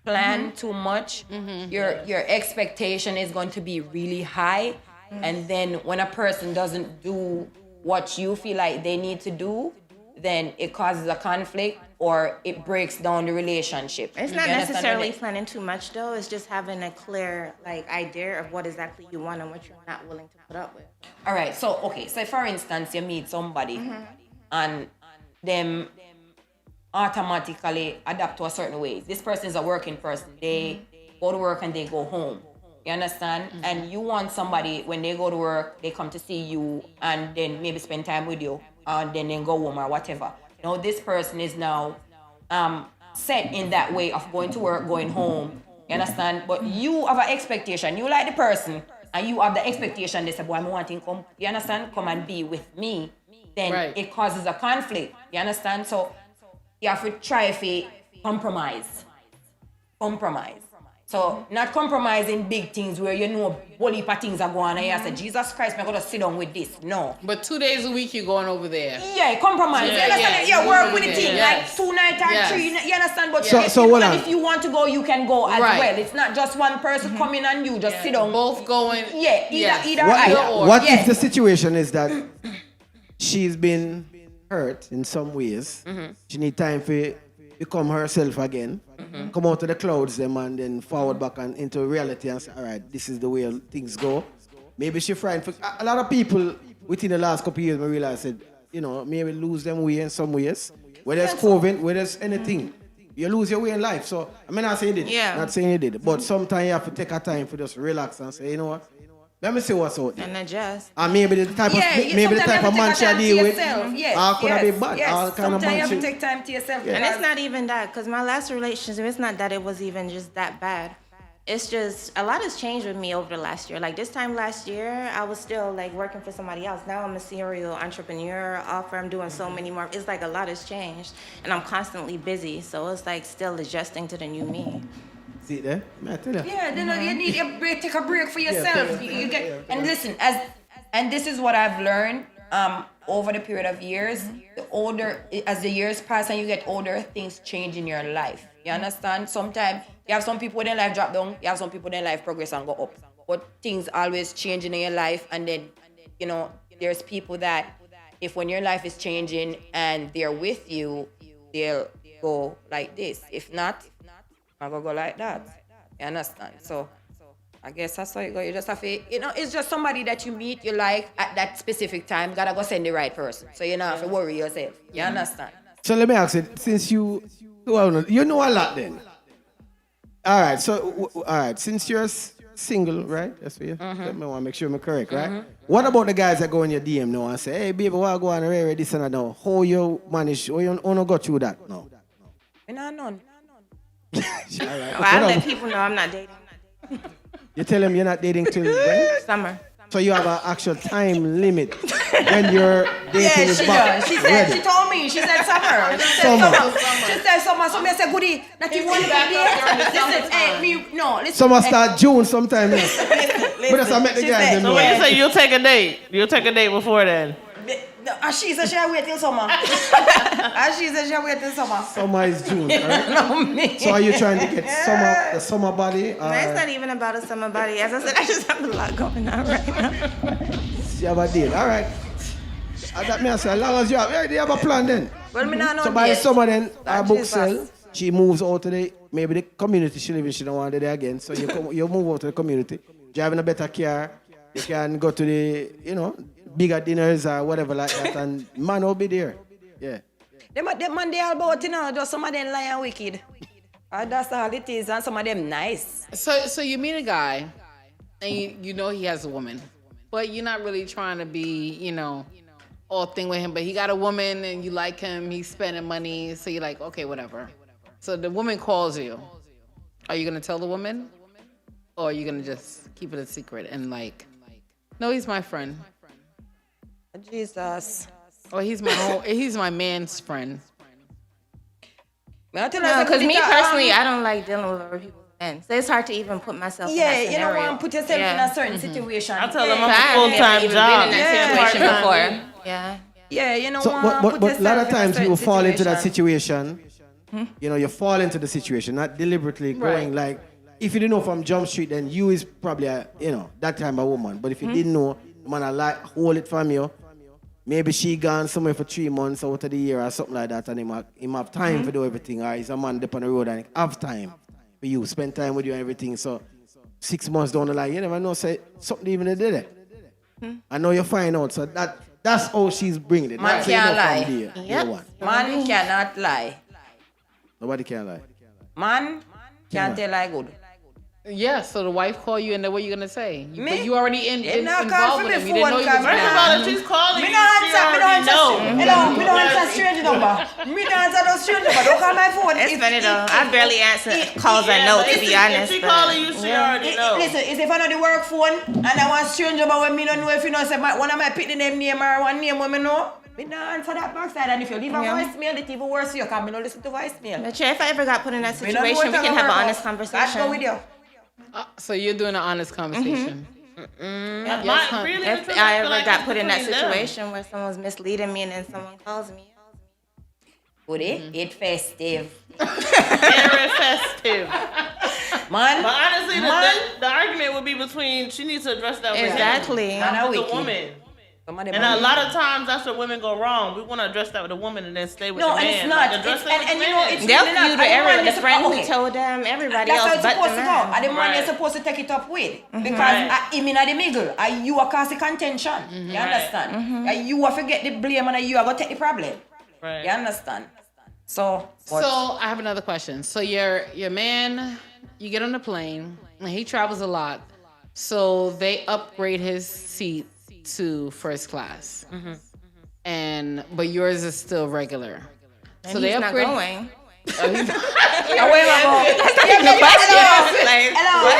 plan too much, your expectation is going to be really high. And then when a person doesn't do what you feel like they need to do, then it causes a conflict or it breaks down the relationship. It's not necessarily planning too much though. It's just having a clear idea of what exactly you want and what you're not willing to put up with. All right. So for instance, you meet somebody and them automatically adapt to a certain way. This person is a working person. They go to work and they go home. You understand? And you want somebody, when they go to work, they come to see you and then maybe spend time with you and then go home or whatever. This person is now set in that way of going to work, going home. You understand? But you have an expectation. You like the person and you have the expectation. They say, boy, I'm wanting come, you understand? Come and be with me. Then it causes a conflict. You understand? So you have to try to compromise. So not compromising big things where whole heap of things are going on and you say, Jesus Christ, I'm going to sit down with this. No. But 2 days a week you're going over there. Yeah, compromise. You understand? Yeah, work with the team. Like 2 nights or 3, you understand? But if you want to go, you can go as well. It's not just one person coming and you just sit down. Both going. Yeah, either What if the situation is that she's been hurt in some ways? She need time to become herself again, come out of the clouds them and then forward back and into reality and say, all right, this is the way things go. Maybe she frightened. A lot of people within the last couple of years, I realized said, maybe lose them way in some ways. Whether it's COVID, whether it's anything. You lose your way in life. So, I'm not saying you did. Yeah. Not saying you did. But sometimes you have to take a time for just relax and say, you know what? Let me see what's out there. And adjust. And maybe the type of man she deal with. Could be bad. All kind of sometimes man you have to she- take time to yourself. And it's not even that, because my last relationship, it's not that it was even just that bad. It's just, a lot has changed with me over the last year. Like this time last year, I was still like working for somebody else. Now I'm a serial entrepreneur, I'm doing so many more. It's like a lot has changed. And I'm constantly busy. So it's like still adjusting to the new me. See it there? Man, I tell you. Yeah, you need a break. Take a break for yourself. Yeah, You get, and listen, and this is what I've learned over the period of years. As the years pass and you get older, things change in your life. You understand? Sometimes you have some people their life drop down. You have some people their life progress and go up. But things always changing in your life, and then there's people that if when your life is changing and they're with you, they'll go like this. If not, I'm gonna go like that. You understand? So I guess that's how you go. You just have to, it's just somebody that you meet, you like at that specific time. Gotta go send the right person. So you don't have to worry yourself. You understand? So let me ask you, since you know a lot then. All right, since you're single, right? That's for you. Let me want to make sure I'm correct, right? What about the guys that go in your DM now and say, hey, baby, why go on and this and that now? How you manage, how you not go through that now? None. All right. Well, I let people know I'm not dating. You tell them you're not dating till when? Summer. So you have an actual time limit when you're dating is back. She said, she told me, she said summer. She said summer. So me say, goody, not even one day. Listen, Summer start June sometime. But that's I met the guys. So when you say you'll take a date before then? She said she'll wait till summer. She said she'll wait till summer. Summer is June, right? So are you trying to get the summer body? No, it's not even about a summer body. As I said, I just have a lot going on right now. You have a deal, all right. That means as long as you have a plan then. Well, me not know So by the summer then, our book Jesus. sell. She moves out to maybe the community she lives in. She don't want it there again. So you move out to the community. Driving a better car. You can go to the bigger dinners or whatever like that, and man will be there. Yeah. Them man they all about, just some of them lie and wicked. That's all it is, and some of them nice. So you meet a guy, and you know he has a woman, but you're not really trying to be, all thing with him. But he got a woman, and you like him. He's spending money, so you're like, okay, whatever. So the woman calls you. Are you gonna tell the woman, or are you gonna just keep it a secret and like, no, he's my friend. Jesus. Or he's my man's friend. No, because me personally, I don't like dealing with other people's men. So it's hard to even put myself in that scenario. You don't want to put yourself in a certain situation. I tell them So I'm a I've full-time never job. even been in that situation before. Yeah. Yeah, you know. So, but a lot of times you fall into that situation. You fall into the situation, not deliberately going like. If you didn't know from Jump Street, then you is probably that time a woman. But if you didn't know, the man I hold it from you. Maybe she gone somewhere for 3 months out of the year or something like that, and him have time to do everything. Or he's a man up on the road and have time for you, spend time with you and everything. So 6 months down the line, you never know, say something even did it. I know you find out. So that's how she's bringing it. Man can't lie. Man cannot lie. Nobody can lie. Man can't tell lie good. Yeah, so the wife call you, and then what are you gonna say? Me? But you already involved with him. You didn't know you was First of all, if she's calling you, she already know. We don't answer strange number. We don't answer no strange number. Don't call my phone. It's funny though. I barely answer calls I know, to be honest. If she calling you, she already know. Listen, it's if I know the work phone and I want strange number when me don't know if you know say one of my pick the name or one name when me know. Me don't answer that backside, and if you leave a voicemail, it's even worse for you because me don't listen to voicemail. But if I ever got put in that situation, we can have an honest conversation. I'd go with you. So you're doing an honest conversation. If I ever got put in that situation where someone's misleading me and then someone calls me. Would it? It's festive. Very festive. Man. But honestly, the argument would be between, she needs to address that with Exactly. him, not with the woman. And a lot of times that's where women go wrong. We want to address that with a woman and then stay with the man. No, and it's not. Like, address It's, that with and the you man. know, it's They'll really not. view the friend okay. who told them, everybody That's else how it's but supposed the to go. man. And the man Right. you're supposed to take it up with. Because I'm in the middle. You are causing contention. You understand? You are forget the blame and you are going to take the problem. Right. You understand? So I have another question. So your man, you get on the plane, and he travels a lot. So they upgrade his seat to first class. But yours is still regular. And so he's they not upgrade. going. where am I going? That's not even a question. Like, Hello.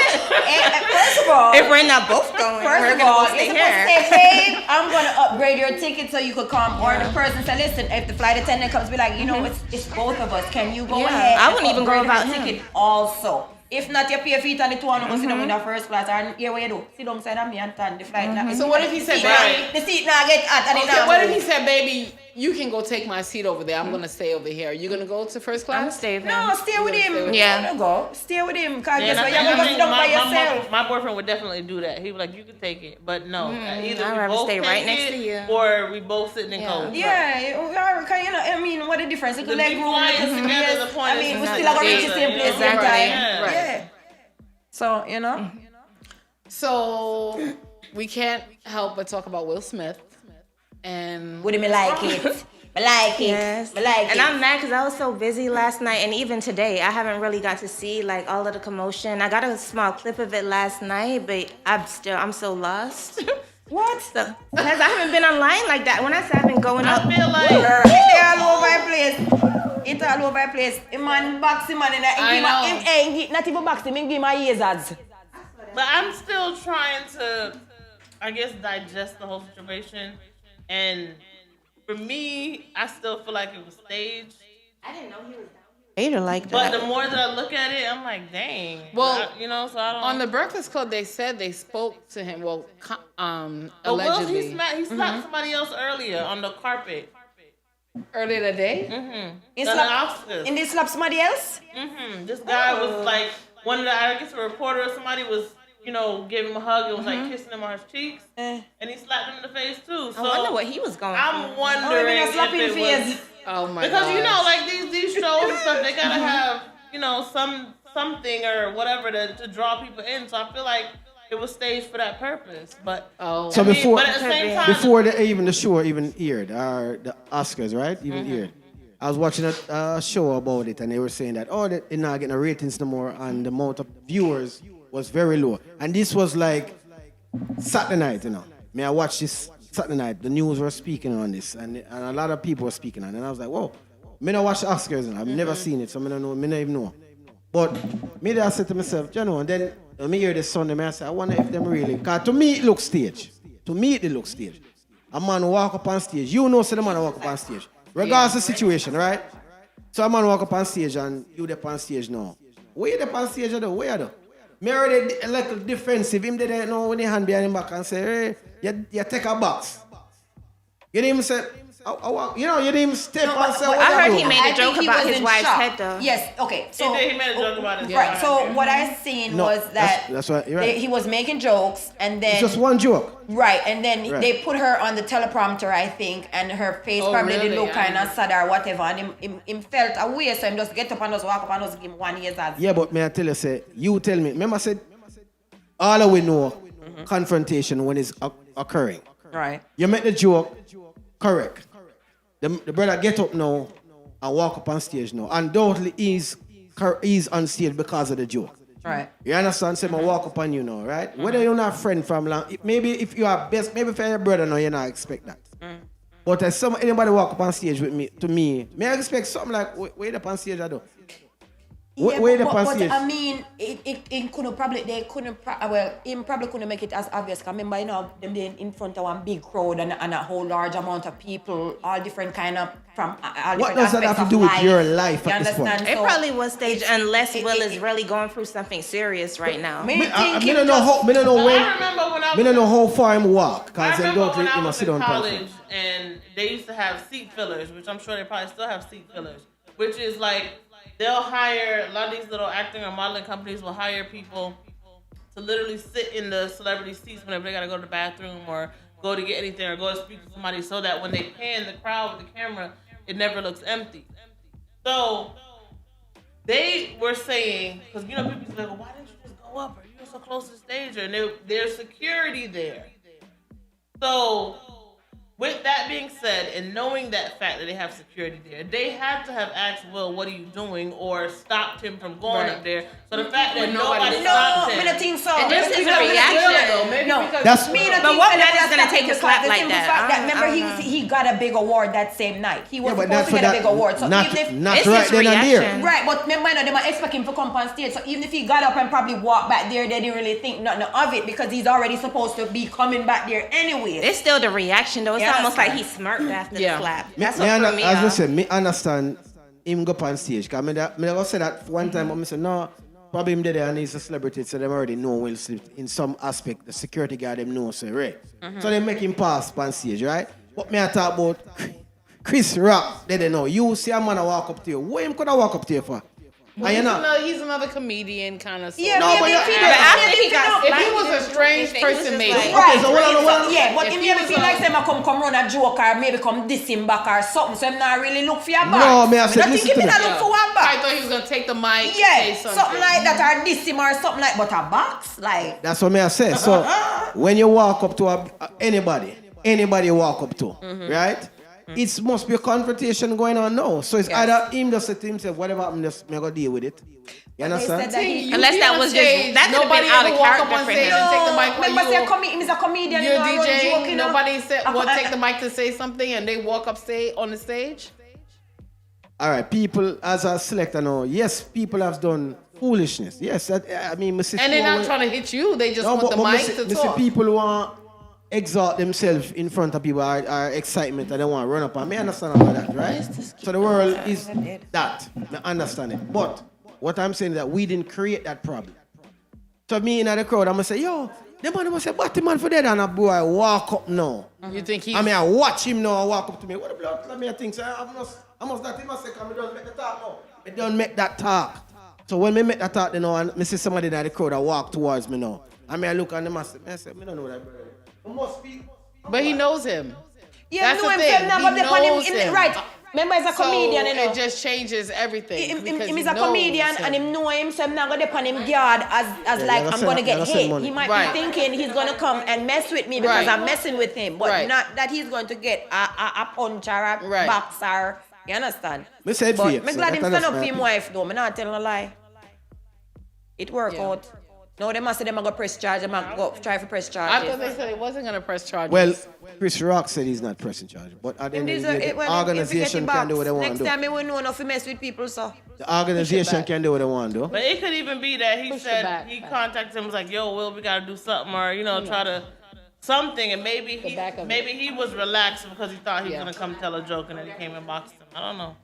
First of all, if we're not both going, First we're of gonna all, go you're stay supposed here. to say, babe, I'm gonna upgrade your ticket so you could come. Or the person say, listen, if the flight attendant comes, be like, you know, it's both of us. Can you go Yeah, ahead? I and wouldn't even go upgrade her about him. ticket also. If not, you pay your feet on the two and go sit down in the first class. And here what you do? Sit down side of me and turn the flight. So what if he said, the seat now get hot and it Okay, now what go. if he said, baby, you can go take my seat over there. I'm gonna stay over here. You gonna go to first I'm class? staying. No, stay with him. Yeah. Don't go. Stay with him. Because Yeah, guess and what? I You're going to think sit down by yourself. my boyfriend would definitely do that. He'd be like, you can take it. But no. Either I'd we rather both stay take right next it to you. or we both sitting in cold. Yeah, you know, I mean, what the difference? It's The leg big room. flying it's- together, yes. the point I mean, is we not still are going to reach the together, same you place know? same Right, time. right. Yeah. So, you know. So we can't help but talk about Will Smith. And Would me like it? I like it. Yes. I like it. And I'm mad because I was so busy last night and even today. I haven't really got to see like all of the commotion. I got a small clip of it last night, but I'm so lost. What? So, because I haven't been online like that. When I say I've been going I up, feel like It's all over the place. It's all over the place. A man box him and I know. not even box him, he give him a yazards. But I'm still trying to, I guess, digest the whole situation. And for me, I still feel like it was staged. I didn't know he was hater like But that. the more that I look at it, I'm like, dang. Well, you know, so I don't. on the Breakfast Club, they said they spoke to him. Well, But Will, allegedly he slapped somebody else earlier on the carpet. earlier today. He The slap, Oscars. and they slap somebody else? This guy was like, I guess a reporter or somebody was, you know, giving him a hug. It was like kissing him on his cheeks. And he slapped him in the face too. So I wonder what he was going I'm through. wondering Oh, slap in if the it was. face. Oh my god. Because, you know, like these shows and stuff, they gotta have, you know, something or whatever to draw people in. So I feel like it was staged for that purpose. But Oh. So I mean, before but at the same time, before the show even aired, or the Oscars, right? Even aired. I was watching a show about it, and they were saying that they're not getting ratings no more, and the amount of viewers was very low. And this was like Saturday night, you know. I watched this Saturday night. The news were speaking on this, and a lot of people were speaking on it. And I was like, whoa. I don't watch the Oscars, and I've never seen it, so I don't know. I don't even know. But I said to myself, you know, and then when I hear this Sunday, I said, I wonder if them really, because to me it looks staged. To me it looks staged. A man walk up on stage. You know, so the man walk up on stage. Regardless of the situation, right? So a man walk up on stage and you there on stage now. Where you there on stage though? Where though? Me already a little defensive. Him there know when he hand behind him back and say, hey, you take a box. You didn't even say, you know, you didn't even step and say, what I you heard do? he made a joke think he about was his in wife's shock. head though. Yes, okay. So he made a joke about it. Right. So what I seen No, was that that's right, you're right. he was making jokes, and then It's just one joke. right, and then Right. they put her on the teleprompter, I think, and her face Oh, probably really? did look I kind of sad or whatever, and him felt away, so him just get up and just walk up and just give him 1 year's ass. Yeah, but may I tell you, say, you tell me. Remember I said, all of we know confrontation when it's occurring. Right. You make the joke, correct. The brother get up now and walk up on stage now. Undoubtedly he's on stage because of the joke. Right. You understand? Say, I walk up on you now, right? Whether you're not a friend from long, maybe if you are best, maybe for your brother now, you not expect that. But as anybody walk up on stage with me, may I expect something like, wait up on stage I do. Wait but, up on but stage. I mean, it couldn't probably, him probably couldn't make it as obvious. Because remember, you know, them being in front of one big crowd and a whole large amount of people, all different kind of, from all What different does that aspects have to of do with your life You at this point? understand? It So, probably was staged unless it- Will it- is really going through something serious right now. me I think him don't know just- how, I don't know when, I remember when I I was don't know how far him walk. I Because they remember don't when I you know, was sit in on college and they used to have seat fillers, which I'm sure they probably still have seat fillers, which is like they'll hire, a lot of these little acting or modeling companies will hire people to literally sit in the celebrity seats whenever they got to go to the bathroom or go to get anything or go to speak to somebody so that when they pan the crowd with the camera, it never looks empty. So they were saying, because people say, well, why didn't you just go up? Or you were so close to the stage, and there's security there. So with that being said, and knowing that fact that they have security there, they had to have asked Will, what are you doing? Or stopped him from going up there. So the fact that nobody stopped him. I don't think so. And this is a reaction. No, That's But what man is going to take a slap like that? Remember, he got a big award that same night. He was but supposed to get a big award. So not, even if not This right is then and there. reaction. right, but remember, they might expect him to come on stage. So even if he got up and probably walked back there, they didn't really think nothing of it because he's already supposed to be coming back there anyway. It's still the reaction, though. It's Yeah, almost that's like he smirked after the slap. Me, That's me what under- threw me as I off. said, me understand him go up on stage. Because I go say that one time, but I said, no, probably him there and he's a celebrity, so they already know Will Smith in some aspect. The security guard them know, so right. So they make him pass on stage, right? But me I talk about Chris Rock, they don't know. You see a man walk up to you. What him could I walk up to you for? And you know, He's another comedian kind of. Yeah, No, maybe but if he but after he got if he was a strange person, maybe. Right, so what- yeah, but if if he you ever was feel a- like them a come run a joke or maybe come diss him back or something, so I'm not really look for your back. No, me I said, don't listen think him to not me. look for one I back. thought he was gonna take the mic, Yeah, say something like that or diss him or something like, but a box, like. that's what me I say. So when you walk up to anybody walk up to, right? It must be a confrontation going on now. So it's either him just say to himself, whatever happened, just me go deal with it. You understand? said that he- Unless that was just that could have nobody been out ever of walk up character on for stage him. and take the mic while Remember, say you. he's a comedian. You're you know, run DJ. joke, you know. Nobody said will take the mic to say something, and they walk up on the stage. All right, people, as a selector now, yes, people have done foolishness. Yes, I mean, me see And they're small- not trying to hit you. They just No, want the me mic see- to me see talk. people who want exalt themselves in front of people are excitement and they want to run up. I may understand about that, right? So the world is that. I understand it. But what I'm saying is that we didn't create that problem. So me in the crowd, I'm going to say, yo, the man must say, batty man for that. And a boy walk up now. You think he's... I mean, I watch him now walk up to me. What the blood? Let me think. So I must not him a second. I don't make the talk now. I don't make that talk. So when me make that talk, you know, and I see somebody in the crowd that walk towards me now. I mean, I look and I say, I don't know that brother. It must be. But he knows him. Yeah, That's know the him, thing. fam, now, He but they put knows him, him. right. Remember, he's a So comedian, you know. it just changes everything. Him because is he a knows comedian him. and him know him, so I'm not gonna put him guard as like I'm gonna get hit. He might Right. be thinking he's gonna come and mess with me because Right. I'm messing with him, but Right. not that he's going to get a punch or a Right. boxer. You understand? Me said But for me you, so glad him that stand up for understand. him wife though. Me not telling a lie. It work Yeah. out. No, they must say them a go press charge. Them a go try for press I charges. thought they said he wasn't going to press charges. Well, Chris Rock said he's not pressing charge, but at the end of the day, the organization can do what they want Next to do. time, we will know enough to mess with people, so. The organization can do what they want to do. But it could even be that he Push it said back. he contacted him was like, "Yo, Will, we gotta do something," or try to something, and maybe back of he was relaxed because he thought he was Yeah. gonna come tell a joke, and then he came and boxed him. I don't know.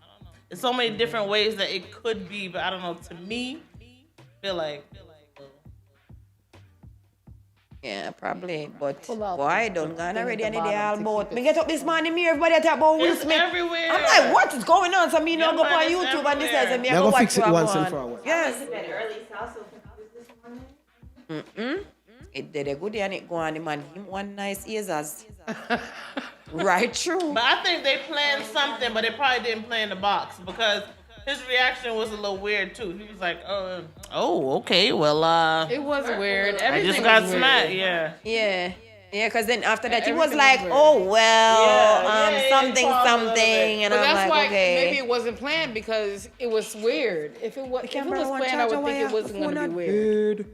There's so many different ways that it could be, but I don't know. To me, I feel like. Yeah, probably. But Pull out boy, the don't gone thing already at any the day all bottom to about. keep Me it- get up this morning, me everybody talk about Will It's Smith. everywhere. I'm like, what is going on? So me now Yeah, go man, on it's YouTube and this everywhere. says, and me I They're go gonna watch fix it what once go and on. for all. Yes. Early salsa this morning. It did a good day and it go on him and him one nice ears as. Right true. But I think they planned something, but they probably didn't plan the box because his reaction was a little weird too. He was like, "Oh, okay, well, It was weird. I Everything just got was weird. smacked." Yeah. Yeah. Yeah, because then after that he was Everything like, was weird. oh well, Yeah, something, he paused a little bit. and But I'm that's like, why okay. maybe it wasn't planned because it was weird. If it was planned, I would think it wasn't going to be weird.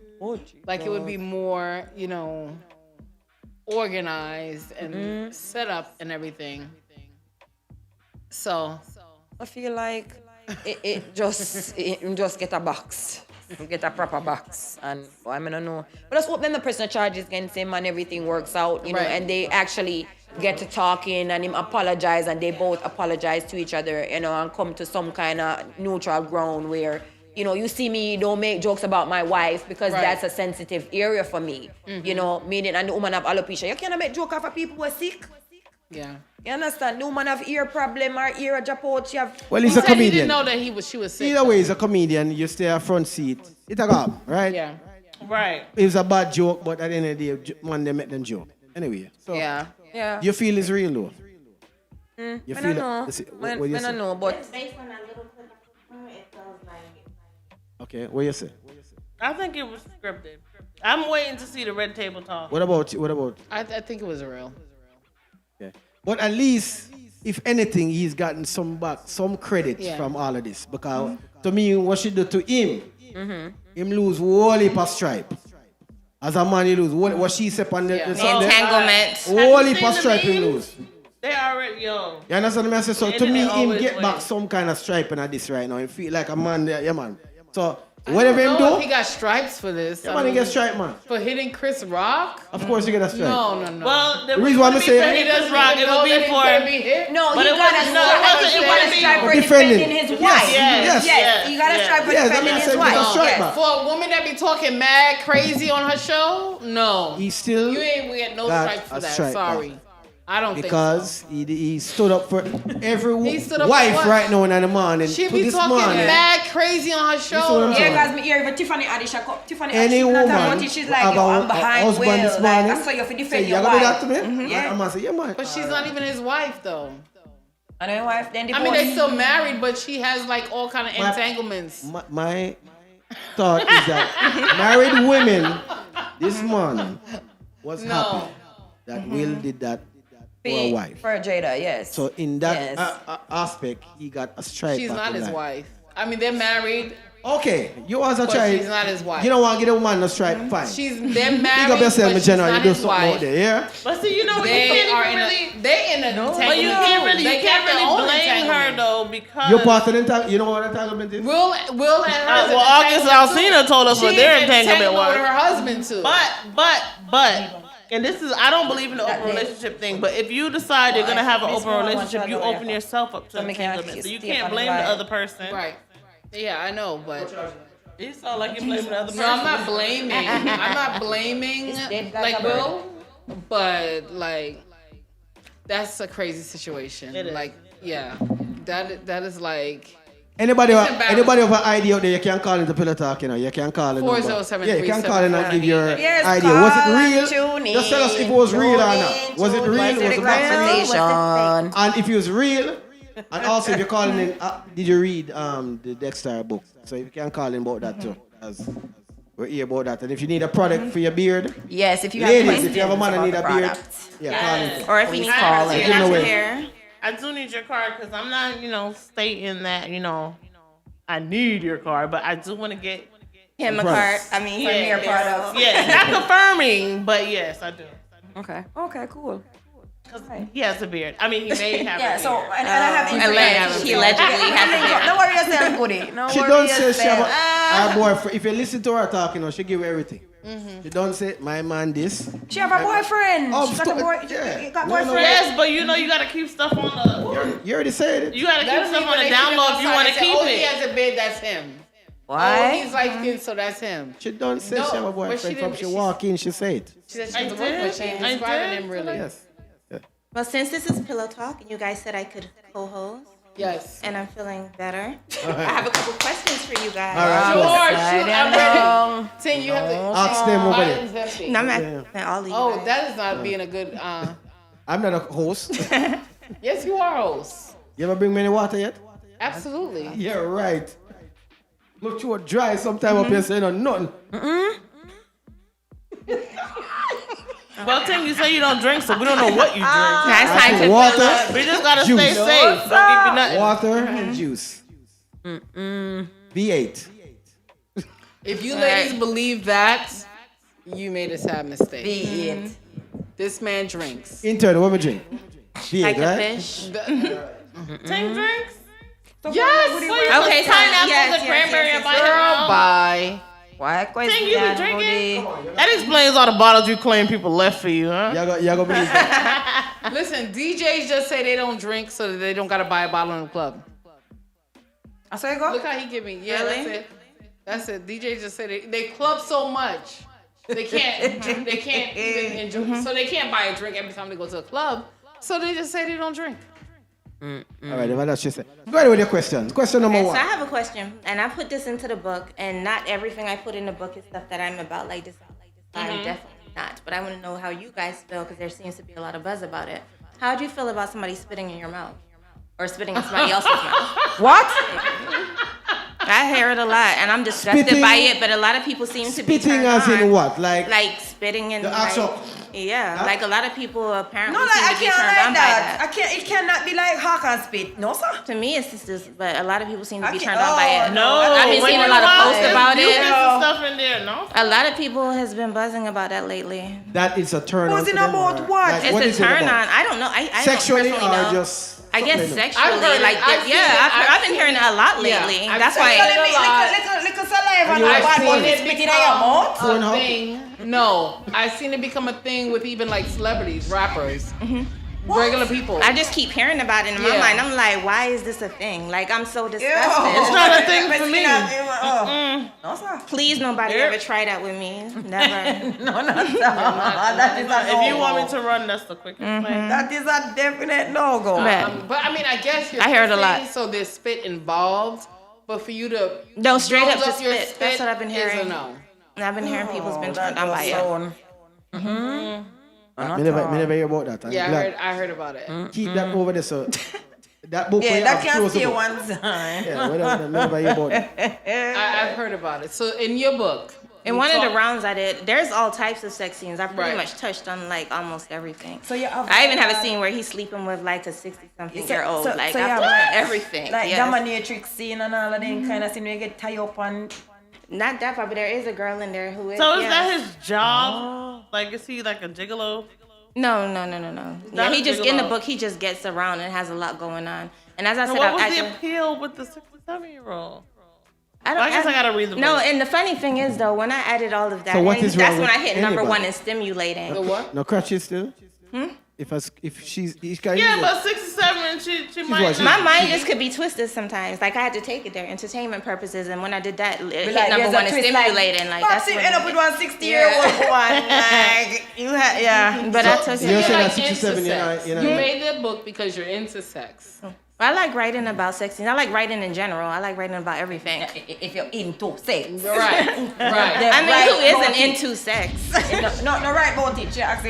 Like it would be more, organized and set up and everything. So I feel like it just get a box. Get a proper box. And I don't know. But let's hope then the personal charges against him and everything works out, Right. and they actually get to talking and him apologize and they both apologize to each other, and come to some kind of neutral ground where, you see me, don't make jokes about my wife because Right. that's a sensitive area for me. Meaning, and the woman have alopecia. You cannot make joke of people who are sick. yeah. You understand? The woman have ear problem or ear drop out. She have. Well, He he's a said he comedian. didn't know that she was sick. Either way, he's a comedian. You stay a front seat. It a go, right? Yeah. Right. It was a bad joke, but at the end of the day, man, they make them joke. Anyway, so Yeah. Yeah. you feel it's real though. You I feel don't know. what you I say? don't know, but Based on that little clip I put, it feels like. Okay, what you say? I think it was scripted. I'm waiting to see the red table talk. What about you? What about? I think it was real. Okay. But at least, if anything, he's gotten some credit Yeah. from all of this. Because to me, what she do to him, him lose whole heap of stripe. As a man, he lose. What she said on the Yeah. Sunday, Entanglement. whole Have you heap of seen the stripe he memes? lose. They already, yo. You understand what I say? So The to me, internet him always get back wins. some kind of stripe in this right now. He feel like a man there, yeah man. So I whatever him don't know if do, he got stripes for this. yeah I man, he mean, get stripe man. for hitting Chris Rock. Of course you get a stripe. No. Well, the reason why I'm saying- He doesn't rock. even It will know be that he's for. gonna be hit. no, But he it got a wasn't- no, it wasn't- it he got a wasn't stripe for For defending. defending his Yes, wife. yes. Yes, he got a stripe for Yes, defending that's his what I said, wife. he got a stripe, Yes. man. For a woman that be talking mad crazy on her show, no. He still You ain't get no got stripes for a that. stripe Sorry. back. I don't because he stood up for every He stood up for wife what? right now in the morning. think so. She to be this talking morning. mad crazy on her see what show. I'm Yeah, saying? because me hear even Tiffany Haddish, Tiffany Any Haddish, woman not about it, she's like, yo, about I'm a behind husband Will. this Like, morning, I saw you for say, defend you your gonna do that wife. to me? Yeah. I'm gonna say, yeah man. But she's not even his wife though. And then wife, then I mean, they still married, but she has like all kind of entanglements. My thought is that married women this morning was happy that Will did that for a wife. For Jada, yes. So in that Yes. aspect, he got a stripe. She's back not in his life. wife. I mean, they're married. Okay, you as a But child, she's not his wife. you don't want to get a woman a stripe, fine. They're married. Big up yourself, but my she's general. You not do his something out wife. there, yeah? But see, you know what? You They can't are even in really. they in a But you can't really, They you can't got their really own blame her entanglement. though because. You're part of the entanglement. You know what entanglement is? Will and her. Well, August Alsina told us what their entanglement with was. her husband too. But, and this is, I don't believe in the open relationship thing, but if you decide you're gonna have an open relationship, you open yourself up to entanglement. So you can't blame the other person. right. Yeah, I know, but You sound like you're blaming the other person. no, I'm not blaming. I'm not blaming like Will, but like that's a crazy situation. It is. Like, yeah, that is like. Anybody It's embarrassing. anybody have an idea out there, you can call into Pillow Talk, you know. You can call in. 407 Yeah, you can call in and give your Yes, idea. Was call it and real? tune in. Just tell us if it was real or not. Was it real? Was the it not real? conversation? And if it was real, and also if you're calling in, did you read the Dexter book? So you can call in about that too. As we're here about that. And if you need a product for your beard, Yes, if you have ladies, questions if you have a man and need a about the beard, product. yeah, call in. Or if you need I call actually- it. Give 'em away. hair. I do need your card because I'm not, stating that, I need your card, but I do want to get. Him a Products. card. I mean, Yeah, hair yeah. products. Yes, not confirming, but yes, I do. Okay. Okay, cool. Because he has a beard. I mean, he may have Yeah, a so, beard. and I have information. He allegedly has a beard. Don't worry yourself, Goody. Don't She worry don't say she have yourself. a boyfriend. If you listen to her talking, she give you everything. She don't say, my man this. She have a boyfriend. Oh, She got a stop it. boy. Yeah. You got No, no, boyfriend. Yes, but you gotta keep stuff on the. You already said it. You gotta keep That's stuff on when the they down sit low if you outside want and to say, keep oh, he it. has a beard, that's him. Oh, Why? he's light skinned, so that's him. She don't say No, she have a but she boyfriend from didn't- she she's- walk in, she say it. She said I she was a boyfriend, but she ain't did. I describing did. him really. Yes. Well, since this is Pillow Talk and you guys said I could co-host, Yes. and I'm feeling better, I have a couple questions for you guys. All right. Sure, shoot, I'm ready. Tin, you have to. Ask them over there. Mine's empty. No, I'm asking all of you Oh, guys. that is not being a good. I'm not a host. Yes, you are host. You ever bring me any water yet? Absolutely. Yeah, right. Look through dry sometime up here saying nothing. Well, Tim, you say you don't drink, so we don't know what you drink. Now it's I time say to water. fill up. We just gotta Juice. stay safe. Don't give you nothing. Water and juice. V8. If you ladies believe that, you made a sad mistake. Be it. This man drinks. Intern, what we drink? V8, Like a right? fish. Tim drinks? Yes. Okay, so Pineapple, yes, the yes, cranberry, yes, and yes. Girl, bye. Why Tim, you be drinking? That explains all the bottles you claim people left for you, huh? You gonna believe that? Listen, DJs just say they don't drink so that they don't gotta buy a bottle in the club. I saw you go. Look how he give me. Yeah, Really? that's it. That's it. DJs just say they club so much. They can't even enjoy. So they can't buy a drink every time they go to a club. So they just say they don't drink. All right, if that's just it. Go ahead with your questions. Question number Okay, so one. I have a question, and I put this into the book, and not everything I put in the book is stuff that I'm about like this. I'm definitely not. But I want to know how you guys feel because there seems to be a lot of buzz about it. How do you feel about somebody spitting in your mouth or spitting in somebody else's mouth? What? I hear it a lot, and I'm disgusted Spitting- by it. But a lot of people seem to be Spitting turned as on. in what? Like Spitting in the like, actual- yeah, Huh? like a lot of people apparently No, like seem I to be can't turned like on by that. that. I can't. It cannot be like hawk and spit. No, sir. To me, it's just, but a lot of people seem to I be can't- turned on by oh, it. No, I've been when seeing a you lot of wild, posts about you it. get some stuff in there, no? A lot of people has been buzzing about that lately. that is a turn on. Buzzing to them, about or- what? like, It's what a is it turn about? on. I don't know. I Sexually don't or personally know. just? I guess something else? sexually, I've heard it. like I've seen it. I've been hearing it a lot Yeah, lately. I've That's seen why. it. Little saliva And and you all have bad seen ones it spit in your mouth. A Pornhub? thing. No, I've seen it become a thing with even like celebrities, rappers, regular people. I just keep hearing about it in my Yeah. mind. I'm like, why is this a thing? Like, I'm so Ew. disgusted. It's not a thing for me. No, sir. Please, nobody Yep. ever try that with me. Never. No, sir. That is a If you want me no-go. to run, that's the quickest way. That is a definite no-go. But I mean, I guess you're I heard a lot. kissing, so there's spit involved. But for you to no, straight up build to your spit. That's what I've been is hearing. a no. And I've been hearing people's been that turned on by was it. so- Me never hear about that. I'm Yeah, glad. I heard about it. Keep that over there, so that book. Yeah, when you that have can't close the stay book. one time. Yeah, whatever. Never hear about it. I've heard about it. So in your book, In you one of the talk- rounds I did, there's all types of sex scenes. I've pretty Right. much touched on like almost everything. So you have I even have a scene where he's sleeping with like a 60-something year old. Like so you I've have touched on everything. Like yes. dominatrix scene and all of them kind of scene where you get tied up and Not that far, but there is a girl in there who is. So is yeah. that his job? Like, is he like a gigolo? No. Yeah, Not he a just in the gigolo. book. He just gets around and has a lot going on. And as I And said, what was I the appeal with the 67-year-old? don't. Well, I guess I gotta read the No, book. and the funny thing is though, when I added all of that, So what and is that's wrong when I with hit number anybody? one in stimulating. The what? No crutches still. If she's can Yeah, use but it. 67, she might. what, My mind just could be twisted sometimes. Like I had to take it there, entertainment purposes, and when I did that, it hit like, number there's a one in twist, stimulating. Like that's Popsy when end up with one 60-year-old one. Like you had, yeah. But I took You're it. saying like at 67, into you're not- sex. you're not- You made the book because you're into sex. I like writing about sex scenes. I like writing in general. I like writing about everything. If you're into sex. Right. Right. I mean, Right, who isn't about it. into sex? No, right about it. You ask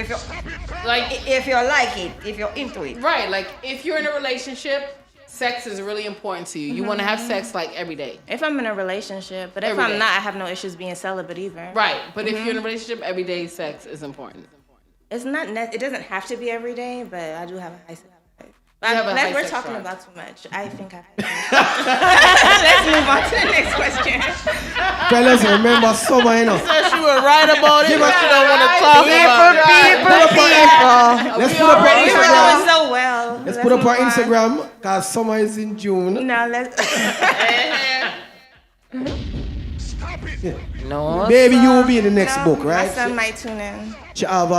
Like if you like it, if you're into it. right. Like if you're in a relationship, sex is really important to you. You want to have sex like every day. If I'm in a relationship, but if Every I'm day. not, I have no issues being celibate either. Right. But if you're in a relationship, every day sex is important. It's not. It doesn't have to be every day, but I do have a high sex drive. You have a high We're sex talking drive. about too much. I think I've. Let's move on to the next question. Fellas, remember summer, you know. Said she would write about it, but she don't want to Right. talk about it. Let's put up our We were Instagram. doing so well. Let's put up our move on. Instagram because summer is in June. No, let's. No. Maybe you will be in the next book, My right? son might tune in. She have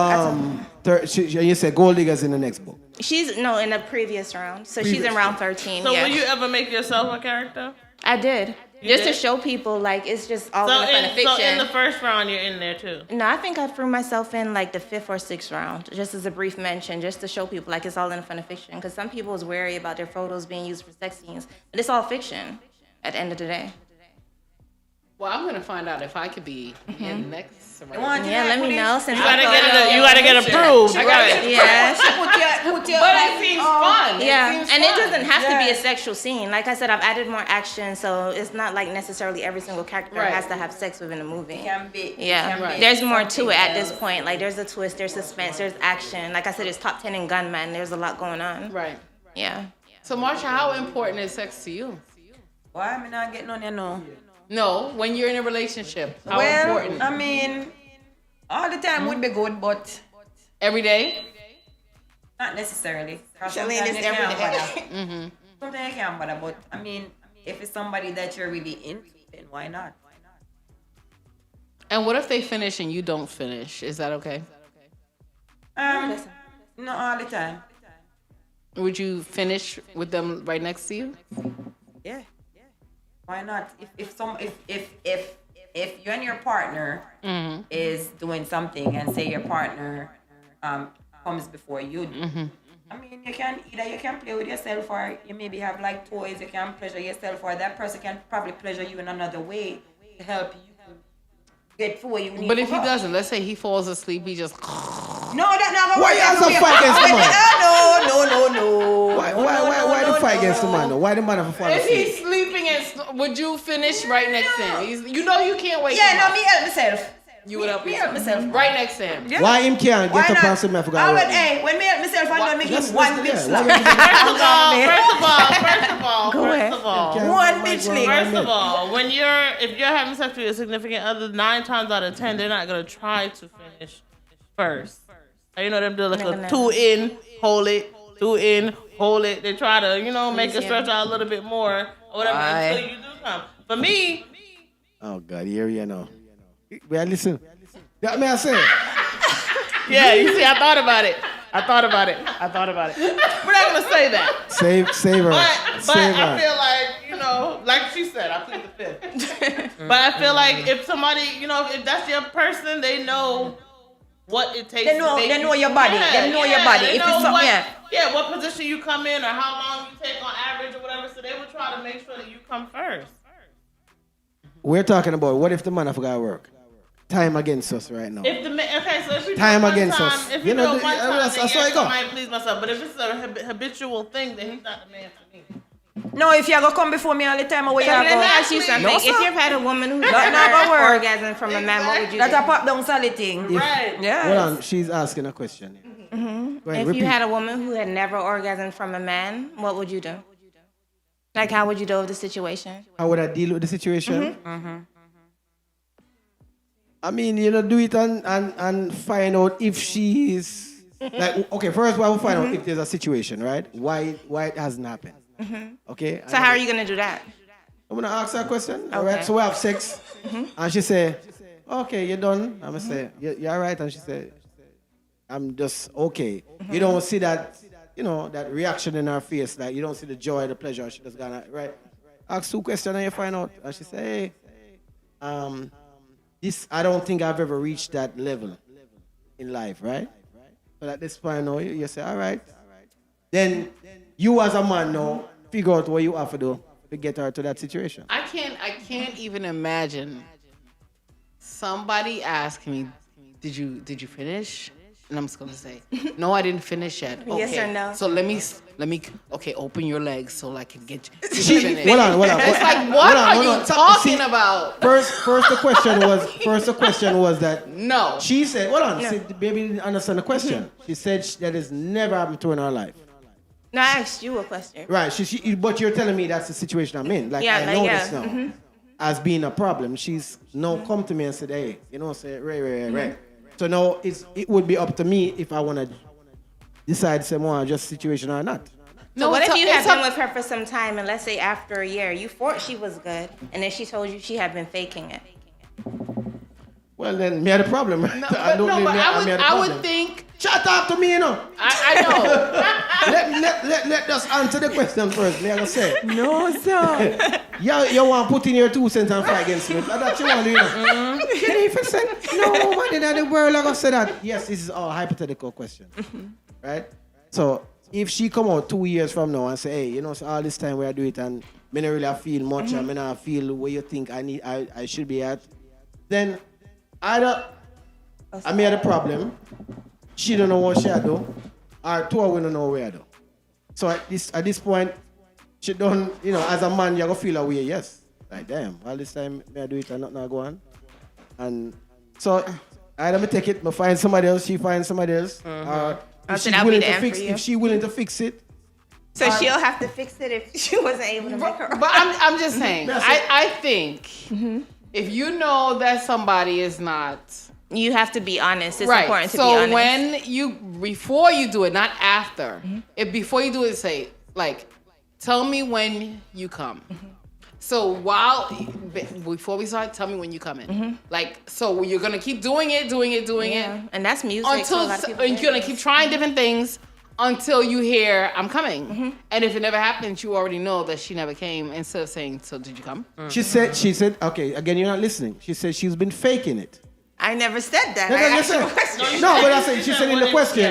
you said gold diggers in the next book. She's in the previous round, so she's in Previous. round 13. So yeah. will you ever make yourself a character? I did. You Just to did? show people, like, it's just all So in fun of fiction. in the first round, you're in there too. No, I think I threw myself in like the 5th or 6th round, just as a brief mention, just to show people like it's all in fun of fiction. Because some people is wary about their photos being used for sex scenes, but it's all fiction at the end of the day. Well, I'm gonna find out if I could be in next round. Want Yeah, let me know since You gotta I get it. You gotta get approved. I gotta Right. get Yeah. Put your But it seems fun. Yeah, It seems and it fun. doesn't have to be a Yes. sexual scene. Like I said, I've added more action, so it's not like necessarily every single character Right. has to have sex within a movie. Can be. Yeah, can be there's more to it at this something point. Like there's a twist, there's suspense, there's action. Like I said, it's top 10 in Gunman. There's a lot going on. Right. Yeah. So, Marsha, how important is sex to you? else. Why am I not getting on you know? No, when you're in a relationship, how Well, important? I mean, all the time would be good, but Every day? not necessarily. 'Cause Shalene sometimes is you every can't day. bother. Sometimes you can't bother, but I mean, if it's somebody that you're really into, then why not? And what if they finish and you don't finish? Is that okay? Not all the time. Would you finish with them right next to you? Yeah. Why not? If you and your partner is doing something and say your partner comes before you do, I mean, you can play with yourself, or you maybe have like toys. You can pleasure yourself, or that person can probably pleasure you in another way to help you get for what you need. But if he for. doesn't, let's say he falls asleep, he just. No, that never Why you have to fight against the man? No. Why the fight against the man? Though? Why the man have to fall If asleep? he's sleeping and would you finish right next to him? You know you can't wake him Yeah, no, up. me help myself. You would help me help myself. right next to him. Yeah. Why him can't Why get up not? and say me I forgot Oh, what but hey, when me help myself, I don't make Let's- him one let's- bitch yeah, slap. One bitch lick. First of all, if you're having sex with your significant other, 9 times out of 10, they're not gonna try to finish first. You know them do like a 2 in, hold it, 2 in, hold it. They try to, make it stretch out a little bit more or whatever until you do come. For me. Oh God, here you know. Well, listen. That may I say. Yeah, you see, I thought about it. We're not gonna say that. Save her. But Save I her. feel like, like she said, I plead the fifth. But I feel like if somebody, if that's your person, they know what it takes. They know your body. They know your body. They If know it's something, what position you come in or how long you take on average or whatever. So they would try to make sure that you come first. We're talking about what if the man I forgot work? Time against us right now. So if we Time do it one against time, us. If You you know, do it one time, that's then how it yes, go. I might please myself. But if it's a habitual thing, then he's not the man for me. no, if you go come before me all the time, where you Let me go? ask you something. No, If sir. you've had a woman who's not never gonna work. orgasm from a man, what would you do? That's a pop down solid thing. Right. Yeah. Hold on, she's asking a question. Go ahead, If repeat. you had a woman who had never orgasmed from a man, what would you do? Like, how would you deal with the situation? How would I deal with the situation? I mean, do it and find out if she is like, okay, first we will find out if there's a situation, right? Why it hasn't happened. Okay? So how are you gonna do that? I'm gonna ask her a question. All Okay. right. So we have sex. And she say, okay, you're done. I'm gonna say, you're all right. And she say, I'm just okay. You don't see that, that reaction in her face. Like you don't see the joy, the pleasure. She just gonna, right? Ask 2 questions and you find out. And she say, hey, this, I don't think I've ever reached that level in life, right? But at this point, now, you say, all right. Then you as a man now, figure out what you have to do to get her to that situation. I can't even imagine somebody ask me, did you finish? And I'm just gonna say, no, I didn't finish yet. Okay. Yes or no? So let me, okay, open your legs so I can get you. Hold on. It's like, what are you talking about? First the question was that No. she said, hold on, see, the baby didn't understand the question. She said that has never happened to her in her life. No, I asked you a question. Right, but you're telling me that's the situation I'm in. Like, I know this now as being a problem. She's now come to me and said, hey, say, right. So now it would be up to me if I want to decide say more just situation or not. So what if you had been with her for some time and let's say after a year, you thought she was good and then she told you she had been faking it? Well, then me had a problem. No, I would think. Shut up to me, I know. let us answer the question first. Let us say. No, sir. You want to put in your 2 cents and fight against me. That's what you want to do, Can you even say, no man in the world I'm going to say that? Yes, this is all hypothetical question. Right? So, if she come out 2 years from now and say, hey, so all this time we are doing it and me not really feel much and me not feel where you think I should be at, then either I made a problem, she don't know what she do, or 2 we don't know where I do. So at this point, she don't, as a man, you're going to feel a way, yes. Like, damn, all this time, I do it and nothing go on. And so, either me take it, me find somebody else, she finds somebody else. Or if she's willing to fix it. So she'll have to fix it if she wasn't able to make her. But I'm just saying, I think if you know that somebody is not. You have to be honest. It's right. important to be honest. So before you do it, not after, if before you do it, say, like, tell me when you come. So before we start, tell me when you come in. Like, so you're going to keep doing it. And that's music. And you're going to keep trying different things until you hear, I'm coming. And if it never happens, you already know that she never came instead of saying, so did you come? She said, okay, again, you're not listening. She said she's been faking it. I never said that. No, I no, asked you a listen. question. No, but I said she said in the question.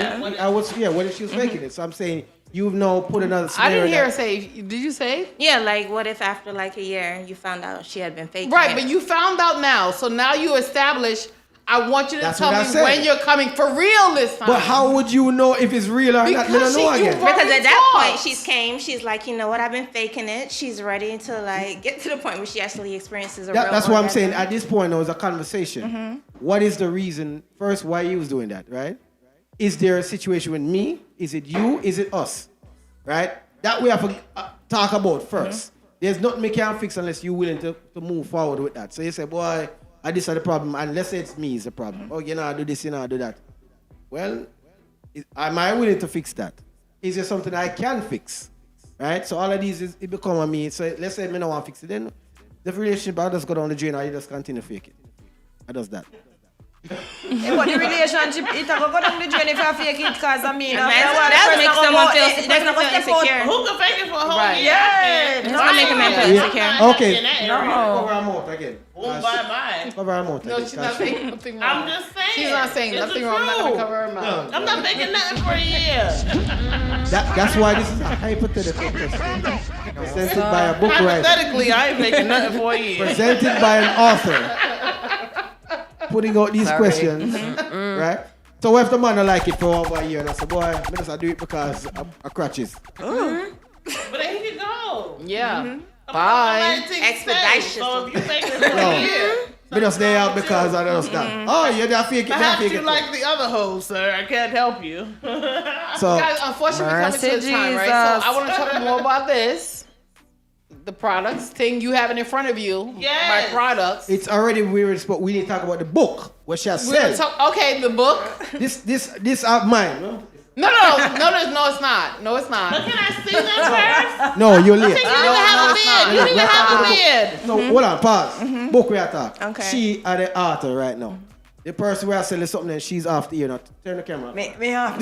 Yeah, What if she was making it? So I'm saying you've now put another I scenario. didn't hear her say. Did you say? Yeah, like what if after like a year you found out she had been faking Right, it? but you found out now, so now you establish. I want you to That's tell what I me said. when you're coming for real this time. But how would you know if it's real or not? Because You don't know you again. brought- Because at that talks. point, she's like, you know what, I've been faking it. She's ready to like get to the point where she actually experiences a real That's what I'm orgasm. saying. At this point, there was a conversation. What is the reason, first, why you was doing that, right? Is there a situation with me? Is it you? Is it us? Right? That we have to talk about first. There's nothing we can fix unless you're willing to move forward with that. So you say, boy, this is the problem. And let's say it's me is the problem. Oh, you know, I do this, you know, I do that. Well, am I willing to fix that? Is there something I can fix? Right? So all of these, it become on me. So let's say I don't want to fix it. Then the relationship, I just go down the drain or you just continue to fake it. I does that. But the relationship, it go down the drain if you fake it, because I mean, That makes someone feel insecure. Who can fake it for a whole Right. year? Yeah. That's gonna make a man feel Yeah. insecure. Okay. No. Cover her mouth again. Boom, bye-bye. Cover her mouth No, again. she's not saying nothing wrong. I'm just saying. She's not saying It's nothing the wrong. I'm not gonna truth. cover her mouth. I'm not making nothing for a year. That's why this is a hypothetical question. Presented by a book writer. Hypothetically, I ain't making nothing for a year. Presented by an author. Putting out these questions. Right? So if the man don't like it for over a year and I say, boy, I just do it because I crutches. But there he can go. Yeah. Bye. Expedition. So if you make it for a year, Me just stay out because I don't stand. Oh, you're that fake it, that perhaps fake you it. like the other hoes, sir. I can't help you. So Guys, unfortunately, we're coming to Mercy the time, right? So Jesus. I want to talk more about this. The products thing you have it in front of you. Yes. My products. it's already weird, but we need to talk about the book. What she has We're gonna said. talk, okay, the book. This are mine. No? No, it's not. No, it's But not. can I see them first? No, you're late. You didn't even have a bid. You didn't even have a bid. No, hold on, pause. Book we are talking. Okay. She are the author right now. The person we are selling something and she's off the ear now. Turn the camera. Me have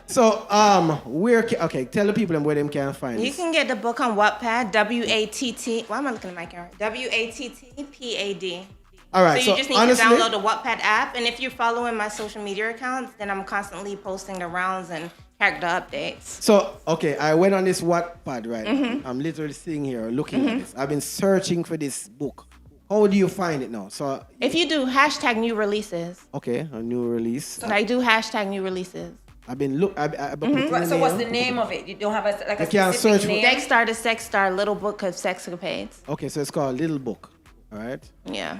So, okay, tell the people where them can find You this. can get the book on Wattpad, WATT. Why am I looking at my camera? WATTPAD. All right, So you just need honestly, to download the Wattpad app, and if you're following my social media accounts, then I'm constantly posting the rounds and character updates. so, okay, I went on this Wattpad, right? I'm literally sitting here looking at this. I've been searching for this book. How do you find it now? So, If you do hashtag new releases, okay, a new release. like do hashtag new releases. I've been putting So what's the name. name of it? You don't have a You can't search specific for- name? Deck Star to Sex Star, Little Book of Sexcapades. Okay, so it's called Little Book. All right. Yeah.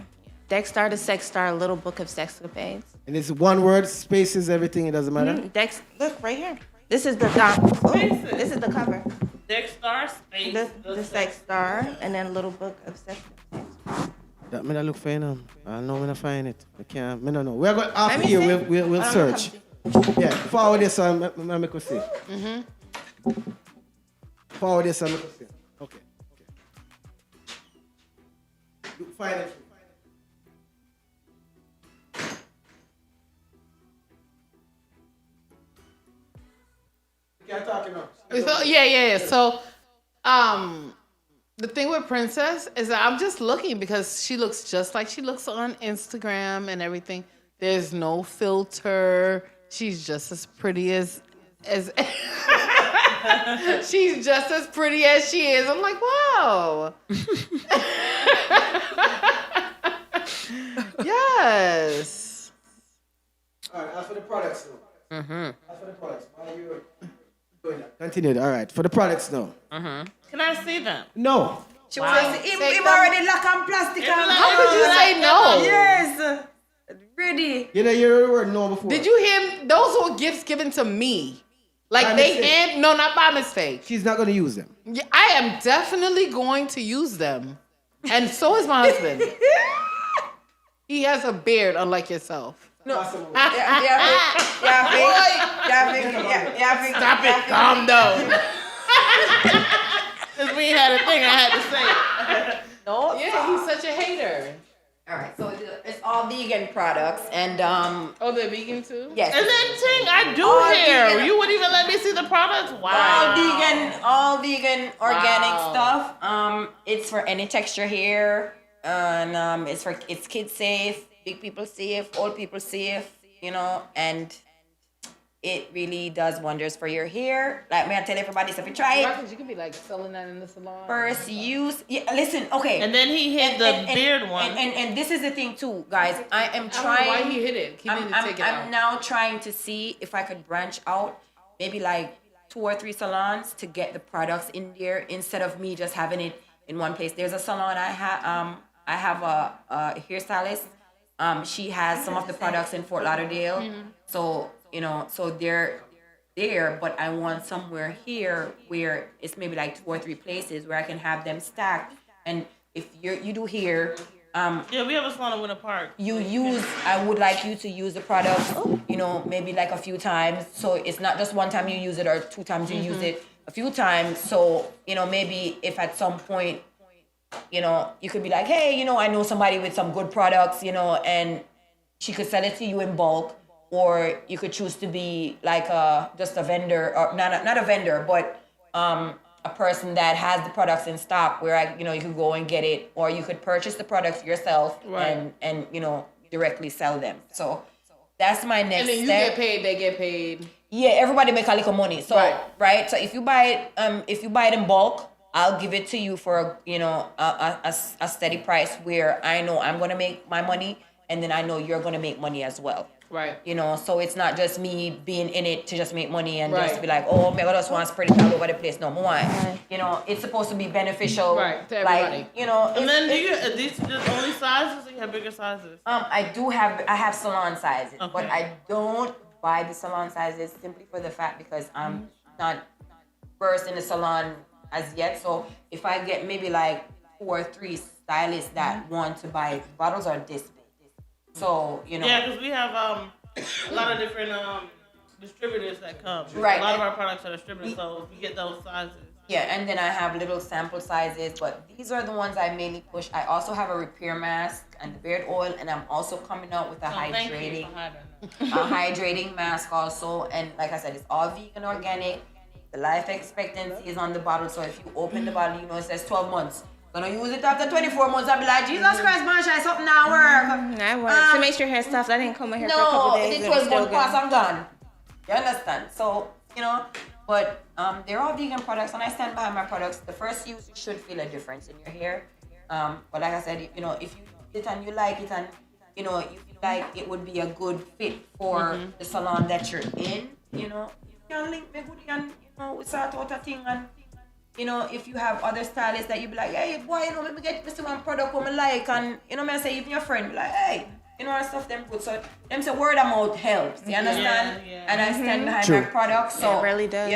Deck Star to Sex Star, Little Book of Sexcapades. And it's one word, spaces, everything, it doesn't matter. Dex, look right here. This is the this is the cover. Dexter Space. The Sex Star, and then Little Book of Sexcapades. That me not look for you now. I know me not find it. I can't. Me no know. We're going after me here. see. We'll search. Yeah. Forward this on. Me make us see. Forward this on. Make us see. Okay. You find it. You can't talk enough. So, yeah. So, the thing with Princess is that I'm just looking because she looks just like she looks on Instagram and everything. There's no filter. She's just as pretty as she's just as pretty as she is. I'm like, wow. Yes. All right. As for the products now. As for the products, while you're doing that, continue. All right. For the products now. Can I see them? No. She wants him already lock on plastic. How could you say no? Yes. Ready. You know, you heard the word no before. Did you hear? Those were gifts given to me. Like By they mistake. no, not by mistake. She's not going to use them. Yeah, I am definitely going to use them. And so is my husband. He has a beard, unlike yourself. Stop it. Calm down. Since we had a thing, I had to say it. No. Yeah, he's such a hater. All right. So it's all vegan products, and Oh, they're vegan too? yes. And then Ting, I do All hair. vegan. You wouldn't even let me see the products? Wow. All vegan, organic Wow. stuff. It's for any texture hair. and it's kids safe, big people safe, old people safe, and it really does wonders for your hair. Like me, I tell everybody, so if you try it, You could be like selling that in the salon. first use. Yeah, listen, okay. And then he hit the beard one. And this is the thing too, guys. I am I don't know trying. why he hit it. He needed to take it out. I'm now trying to see if I could branch out, maybe like 2 or 3 salons to get the products in there instead of me just having it in one place. There's a salon I have a hairstylist. She has some of the products in Fort Lauderdale. So, so they're there, but I want somewhere here where it's maybe like 2 or 3 places where I can have them stacked. And if you do here, yeah, we have a salon in Winter Park. I would like you to use the products, maybe like a few times. So it's not just one time you use it or 2 times you use it, a few times. So, maybe if at some point, you could be like, hey, I know somebody with some good products, and she could sell it to you in bulk. Or you could choose to be like just a vendor, or not a vendor, but a person that has the products in stock where you could go and get it, or you could purchase the products yourself and directly sell them. So that's my next step. And then you get paid, they get paid. Yeah, everybody make a little money. So right. So if you buy it in bulk, I'll give it to you for a steady price where I know I'm gonna make my money, and then I know you're gonna make money as well. Right. So it's not just me being in it to just make money and just to be like, oh, maybe I just want to spread it all over the place. No, more. It's supposed to be beneficial. Right, to everybody. And then do you, are these just only sizes, or you have bigger sizes? I have salon sizes, Okay. but I don't buy the salon sizes simply for the fact because I'm not versed in the salon as yet. So if I get maybe like 2 or 3 stylists that want to buy bottles are this big. So, Yeah, because we have a lot of different distributors that come. Right. A lot of our products are distributed, so we get those sizes. Yeah, and then I have little sample sizes, but these are the ones I mainly push. I also have a repair mask and beard oil, and I'm also coming out with a hydrating mask also. And like I said, it's all vegan organic. The life expectancy is on the bottle, so if you open the bottle, it says 12 months. Gonna use it after 24 months. I'll be like, Jesus Christ, man, something now work. That works. To make sure hair stuff. I didn't comb my hair for a couple days. No, it 12 months pass, I'm done. You understand? So, but they're all vegan products, and I stand behind my products. The first use, you should feel a difference in your hair. But like I said, if you use it and you like it, and you feel like it would be a good fit for the salon that you're in, you can link me good and we sort out a thing. And if you have other stylists that you be like, hey boy, let me get this one product what I like, and I say even your friend be like, hey, and stuff them good. So them say word of mouth helps. You understand? Yeah. And I stand behind my product. So it really does.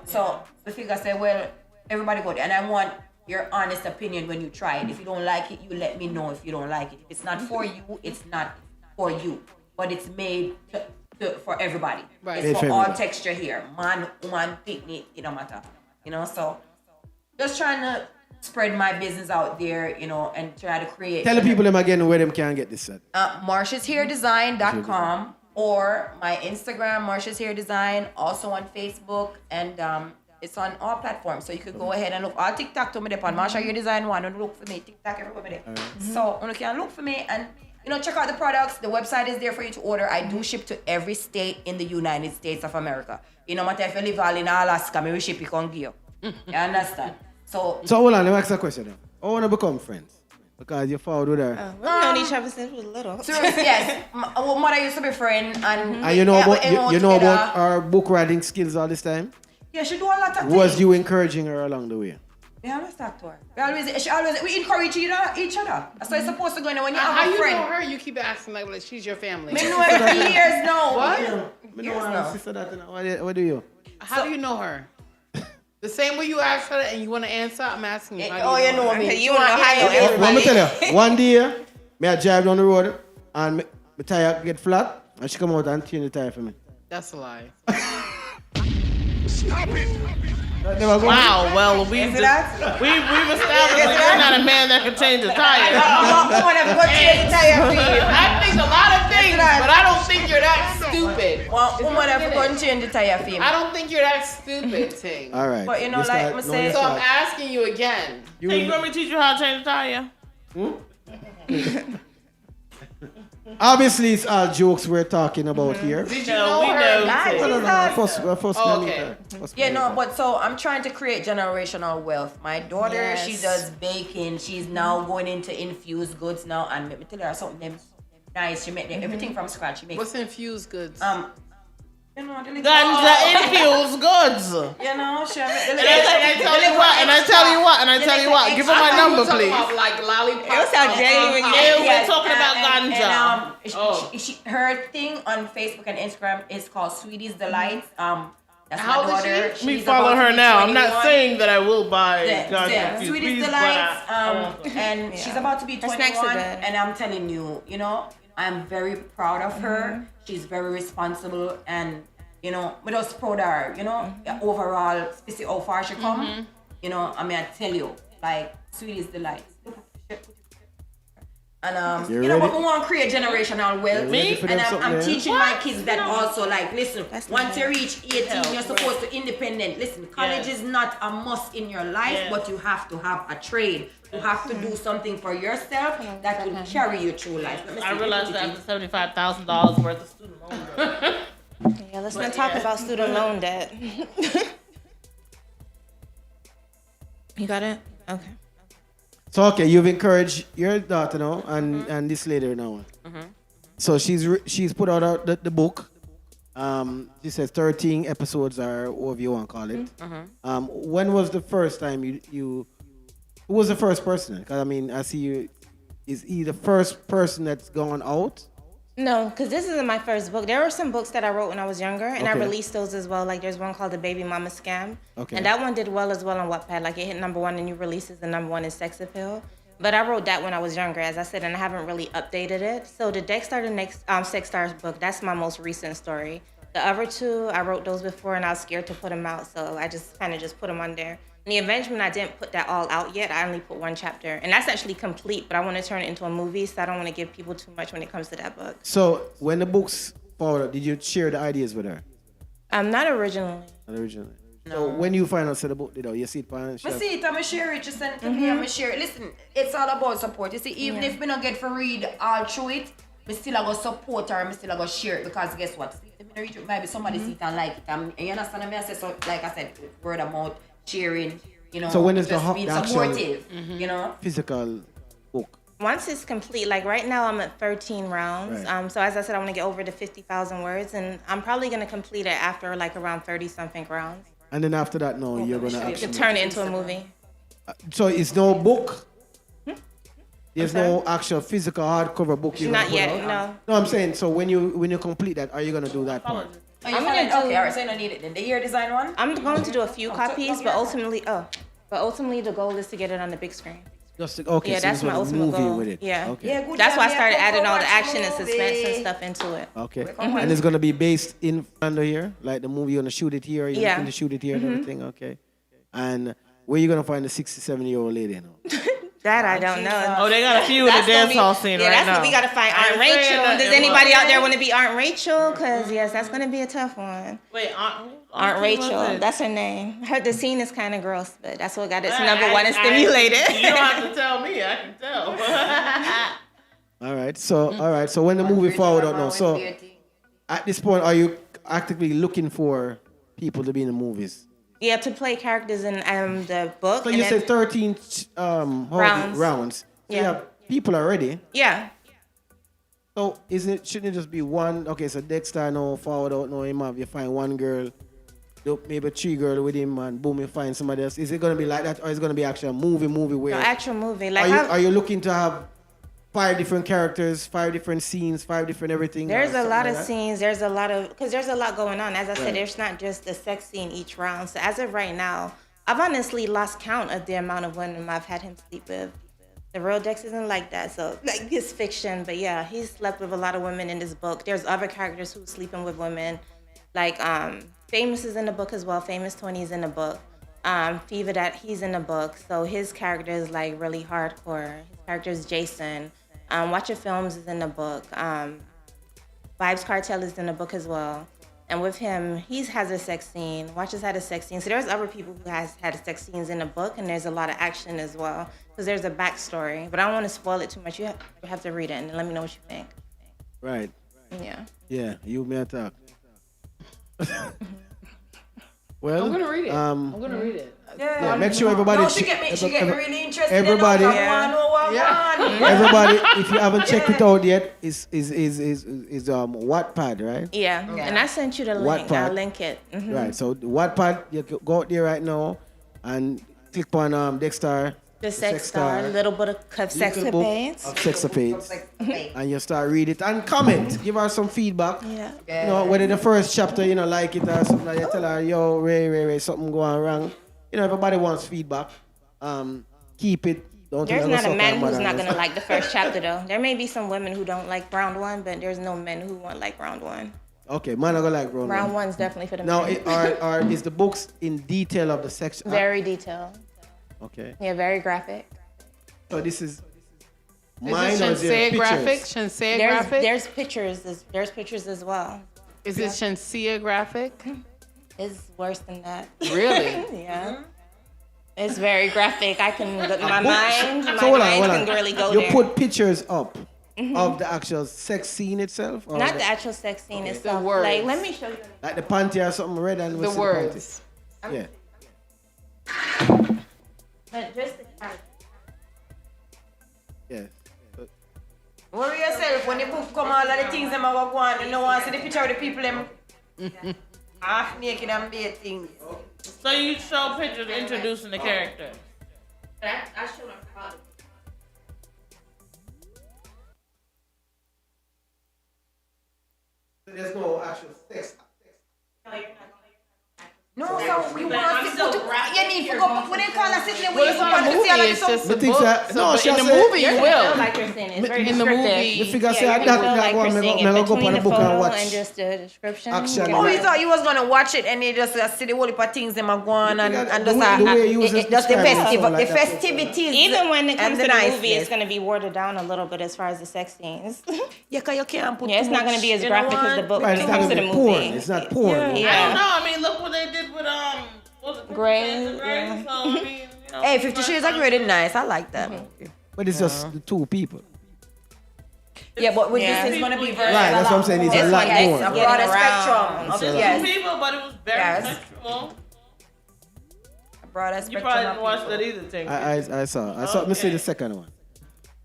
So the figure say, well, everybody good, and I want your honest opinion when you try it. If you don't like it, you let me know if you don't like it. If it's not for you, it's not for you. But it's made for everybody. Right. It's for all texture here. Man, woman, picnic, it don't matter. So just trying to spread my business out there, and try to create. Tell the people them again where them can get this set. Marcia'sHairDesign.com or my Instagram, Marcia's Hair Design, also on Facebook, and it's on all platforms. So you could go ahead and look. All TikTok to me there on Marcia Hair Design one, and look for me. TikTok everywhere there. So you can look for me and check out the products. The website is there for you to order. I do ship to every state in the United States of America. No matter if you live all in Alaska, me will ship it on you. You understand? So hold on, let me ask a question now. I want to become friends because you followed with her. We've known each other since we were little. Seriously, yes. Mother used to be friend, and you know about our book writing skills all this time. Yeah, she do a lot of things. Was you encouraging her along the way? Yeah, I always talk to her. We encourage each other. That's how it's supposed to go. When you have How a friend. you know her? You keep asking like she's your family. Me know her for years now. What? What do you? How do you know her? The same way you asked her and you want to answer, I'm asking you. You know me. Okay, you want to know how you Let me tell you. One day, me I drive down the road and my tire get flat, and she come out and change the tire for me. That's a lie. Stop it! Wow, well, we've established that you're not a man that can change a tire. I think a lot of things, but I don't think you're that stupid. Woman have to go and change the tire for you. I don't think you're that stupid, Ting. All right. But like I say, So I'm asking you again. Hey, you want me to teach you how to change a tire? Obviously, it's all jokes we're talking about here. Did you No, know we her? know. No. First Oh, we meet okay. her. First we Yeah, meet no, her. but so I'm trying to create generational wealth. My daughter, she Yes. does baking. She's now going into infused goods now, and let me tell her something them nice. She make everything from scratch. She makes What's infused goods? you know, the little- Ganja infused goods. You know, she make the And little- I tell you what, and I tell you what, give her my number, Talking please. about like lollipop. It was how genuine you Yeah, we're Yes, talking about ganja. Oh. Her thing on Facebook and Instagram is called Sweetie's Delights. That's How my old is she? daughter. Let me She's follow about to her be now. I'm 21. not saying that I will buy Yeah, ganja infused, Sweetie's please, Delights. but And she's about to be Her snacks are 21. good. And I'm telling you, you know, I'm very proud of her. She's very responsible, and you know, we just proud of her. You know, overall, see how far she come. You know, I mean, I tell you, like Sweetie's Delights. And You you know, ready? but we want to create generational wealth. ready for And them something, I'm yeah? teaching my kids that also. Like, listen, That's once not you reach 18, you're supposed to independent. Listen, college Yes. is not a must in your life, Yes. but you have to have a trade. You have to do something for yourself that will carry you through life. Let me I see, realized let me after $75,000 worth of student loan debt. Yeah, let's not talk about student loan debt. You got it? Okay. So okay, you've encouraged your daughter now and this lady now. So she's put out the book. She says 13 episodes or whatever you want to call it. When was the first time you who was the first person? Because I mean, I see you. Is he the first person that's gone out? No, because this isn't my first book. There were some books that I wrote when I was younger, and I Okay. released those as well. Like there's one called The Baby Mama Scam. Okay. And that one did well as well on Wattpad. Like it hit #1 in new releases and #1 in sex appeal. But I wrote that when I was younger, as I said, and I haven't really updated it. So the Dexter the Next Sex Stars book, that's my most recent story. The other two, I wrote those before, and I was scared to put them out, so I just kind of just put them on there. And the Avengement, I didn't put that all out yet. I only put one chapter, and that's actually complete. But I want to turn it into a movie, so I don't want to give people too much when it comes to that book. So when the books forward, did you share the ideas with her Not originally. originally? No. So when you find out the book, you see it on I see it, I'm gonna share it, just send it to me, I'm gonna share it. Listen, it's all about support. You see, even if we don't get to read all through it, we still are gonna support her, and we still are gonna share it, because guess what? If we don't read it, maybe somebody see it and like it. And you understand me? I say, so like I said, word of mouth, sharing, you know, So when is the just being the actual- supportive, you know? physical book. Once it's complete, like right now I'm at 13 rounds. Right. So as I said, I want to get over to 50,000 words, and I'm probably going to complete it after like around 30 something rounds And then after that, no, you're gonna to actually. turn it into a movie. So it's no book. There's no actual physical hardcover book. You're Not gonna put yet, out? no. No, I'm saying. So when you complete that, are you gonna do that part? Oh, you I'm find gonna it? do- Okay, alright, so you don't need it then. The year design one? I'm going to do a few copies, but ultimately the goal is to get it on the big screen. Just okay. Yeah, so that's you my want a ultimate movie goal. with it. Yeah. Okay. Yeah, good That's job, why I yeah, started come adding all watch the action and movie. suspense and stuff into it. Okay. Mhm. And it's gonna be based in Orlando here, like the movie. You're gonna shoot it here. You're Yeah. looking to shoot it here and everything. Okay. And where you gonna find the 67-year-old lady? You know? That I don't know. Oh, they got a few in the That's gonna dance be- hall scene yeah, right that's now. what we gotta find. I Aunt ain't saying Rachel. nothing, Does but- anybody out there want to be Aunt Rachel? Because yes, that's gonna be a tough one. Wait, Aunt Rachel, that's that's her name. The scene is kind of gross, but that's what got its I- #1 and I- stimulated. You don't have to tell me. I can tell. All right. So when the movie forward out now. So at this point, are you actively looking for people to be in the movies? Yeah, to play characters in the book. So and you then- said 13 rounds. So you Yeah. have people already. Yeah. So shouldn't it just be one? Okay, so Dexter no forward out no him have you find one girl, maybe 3 girls with him, and boom, you find somebody else. Is it gonna be like that, or is it gonna be actually a movie where? No, actual movie. are Like you how- are you looking to have 5 different characters, 5 different scenes, 5 different everything? There's or a something lot like of that? scenes. There's a lot of because there's a lot going on. As I Right. said, there's not just a sex scene each round. So as of right now, I've honestly lost count of the amount of women I've had him sleep with. The real Dex isn't like that. So like it's fiction, but yeah, he's slept with a lot of women in this book. There's other characters who's sleeping with women, like Famous is in the book as well. Famous 20 is in the book. Fever that he's in the book. So his character is like really hardcore. His character is Jason. Watch Your Films is in the book. Vibes Cartel is in the book as well. And with him, he has a sex scene. Watches had a sex scene. So there's other people who has had sex scenes in the book, and there's a lot of action as well. Because there's a backstory. But I don't want to spoil it too much. You have to read it and let me know what you think. Right. Yeah. Yeah, you may talk. Well, I'm gonna read it. I'm gonna read it. Yeah, make sure everybody. No, she get me really interested. Everybody, everybody, if you haven't checked it out yet, is Wattpad, right? Yeah. And I sent you the link. Wattpad. I'll link it. Mhm. Right. So the Wattpad, you can go out there right now and click on Dexter. The sex star, a little bit of sexapades. Sexapades. And you start read it and comment. Give her some feedback. Yeah. You know, whether the first chapter, you know, like it or something like you tell her, yo, Ray, something going wrong. You know, everybody wants feedback. Keep it. Don't There's tell not her a man suck who's her not mother. gonna like the first chapter though. There may be some women who don't like round one, but there's no men who won't like round one. Okay, man, I go like round Round one. one's definitely for the Now, men. is the books in detail of the sex? Very detailed. Okay. Yeah, very graphic. So this is Is mine it or is there Shenseea graphic? pictures? Shenseea There's graphic? there's pictures. There's pictures as well. Is it Shenseea graphic? It's worse than that. Really? Yeah. It's very graphic. I can my mind So hold on. can really go You there. put pictures up of the actual sex scene itself? Or Not the actual sex scene itself. words. Like, let me show you. like the panty or something red and The words. Yeah. But just the character. Yeah. Worry yourself when the book come, all of the things them are go on. You know, want to see the picture of the people them half naked and bathing. So you show pictures introducing the character. I showed her product. There's no actual sex. No, so we want to still see. You need to go. When they call us sitting there, we Well, it's not a movie. It's just a But things book. that- no, but she in the said- movie, you Feel will. like you're seeing it. It's very In the descriptive. movie. You figure say Yeah, that you can feel that like one, you're me seeing go it up on between the the book and photo watch. and just the description. Action. You Oh, can- we thought you was gonna watch it and you just see the whole heap of things them are going and The just way you was just the describing it, festival, like the that. festivities. Even when it and comes the to the movie, niceness. it's going to be watered down a little bit as far as the sex scenes. Yeah, 'cause you can't put. Yeah, it's too not going to much be as in graphic as one. the book Right, when it's it not comes to gonna the be movie. porn. It's not porn. Yeah. Yeah. I don't know. I mean, look what they did with what was it, 50 Grey, Shades of Grey? yeah. So I mean, you know. Hey, 50 Shades of Grey is nice. I like that. But it's just the two people. Yeah, but with Yeah. this, it's gonna be very. Right, that's what I'm saying. It's a This lot one, yes, more. a Getting broader around. spectrum. It's a lot. Yes, people, but it was very Yes. sexual. a broader You spectrum. probably of didn't watch people. that either, Ting. I saw. Let me see the second one.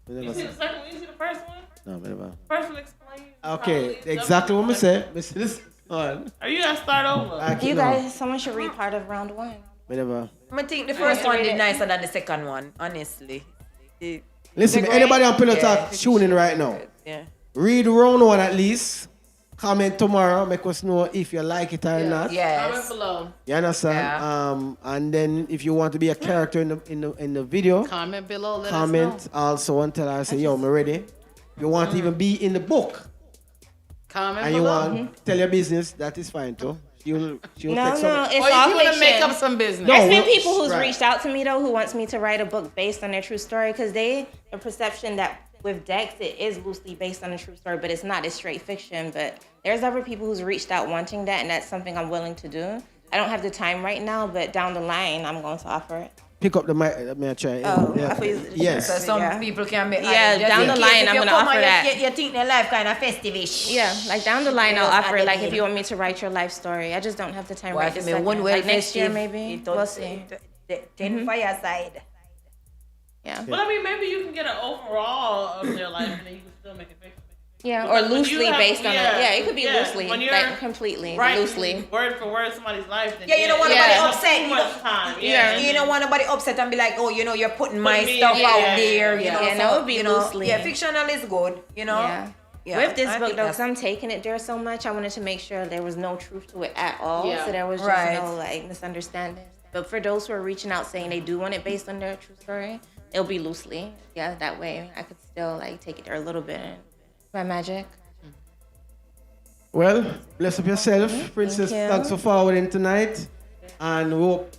I You never see saw. the second one? You see the first one? No, never. First one explains. Okay, probably exactly what I double- said. Me see this one. Or you gotta start over. I You keep- guys, someone should read part of round one. Whatever. I think the first one did nicer than the second one, honestly. Listen, anybody on Pillow Talk tune in right now. Yeah. Read round one at least. Comment tomorrow. Make us know if you like it or not. Comment Yes. below. You understand? Yeah. And then if you want to be a character in the video, Comment below. Let us comment know. also and tell her, say, yo, I'm ready. If you want to even be in the book Comment and you below. want tell your business, that is fine too. She'll No, take no, some. it's Or all if you want to make fiction. up some business. No. There's been well, people who's right. reached out to me though who wants me to write a book based on their true story because the perception that with Dex it is loosely based on a true story, but it's not. It's straight fiction. But there's other people who's reached out wanting that, and that's something I'm willing to do. I don't have the time right now, but down the line I'm going to offer it. Pick up the mic. Let me try. Oh, Yeah. I thought you- Yes. So some Yeah. people can be. Yeah, just down in the case line, if I'm you gonna come offer and that. You think their life kind of festive-ish. Yeah, like down the line I'll Yes, offer I it. Like did. if you want me to write your life story, I just don't have the time Well, right if this me second. one well Like next year festive, maybe. it We'll does- see. Ten fireside. Yeah. But I mean, maybe you can get an overall of their life and then you can still make it fiction. Yeah, or Because when you loosely have- based on it. yeah, Yeah, it could be yeah, loosely, when you're like completely, Right, loosely. word for word somebody's life. Then Yeah, you don't want nobody Yeah. upset. Too You much don't, time. Yeah. you don't want nobody upset and be like, oh, you know, you're putting my me- stuff yeah, out yeah, there. yeah. You know, Yeah, so, no, it would be you know, loosely. Yeah, fictional is good. You know. Yeah. Yeah, With this I book think though, that's- because I'm taking it there so much, I wanted to make sure there was no truth to it at all. Yeah. So there was just Right. no like misunderstanding. But for those who are reaching out saying they do want it based on their true story, it'll be loosely. Yeah, that way I could still like take it there a little bit. My magic. Well, bless up yourself, Princess. you. Thanks for forwarding tonight. And we hope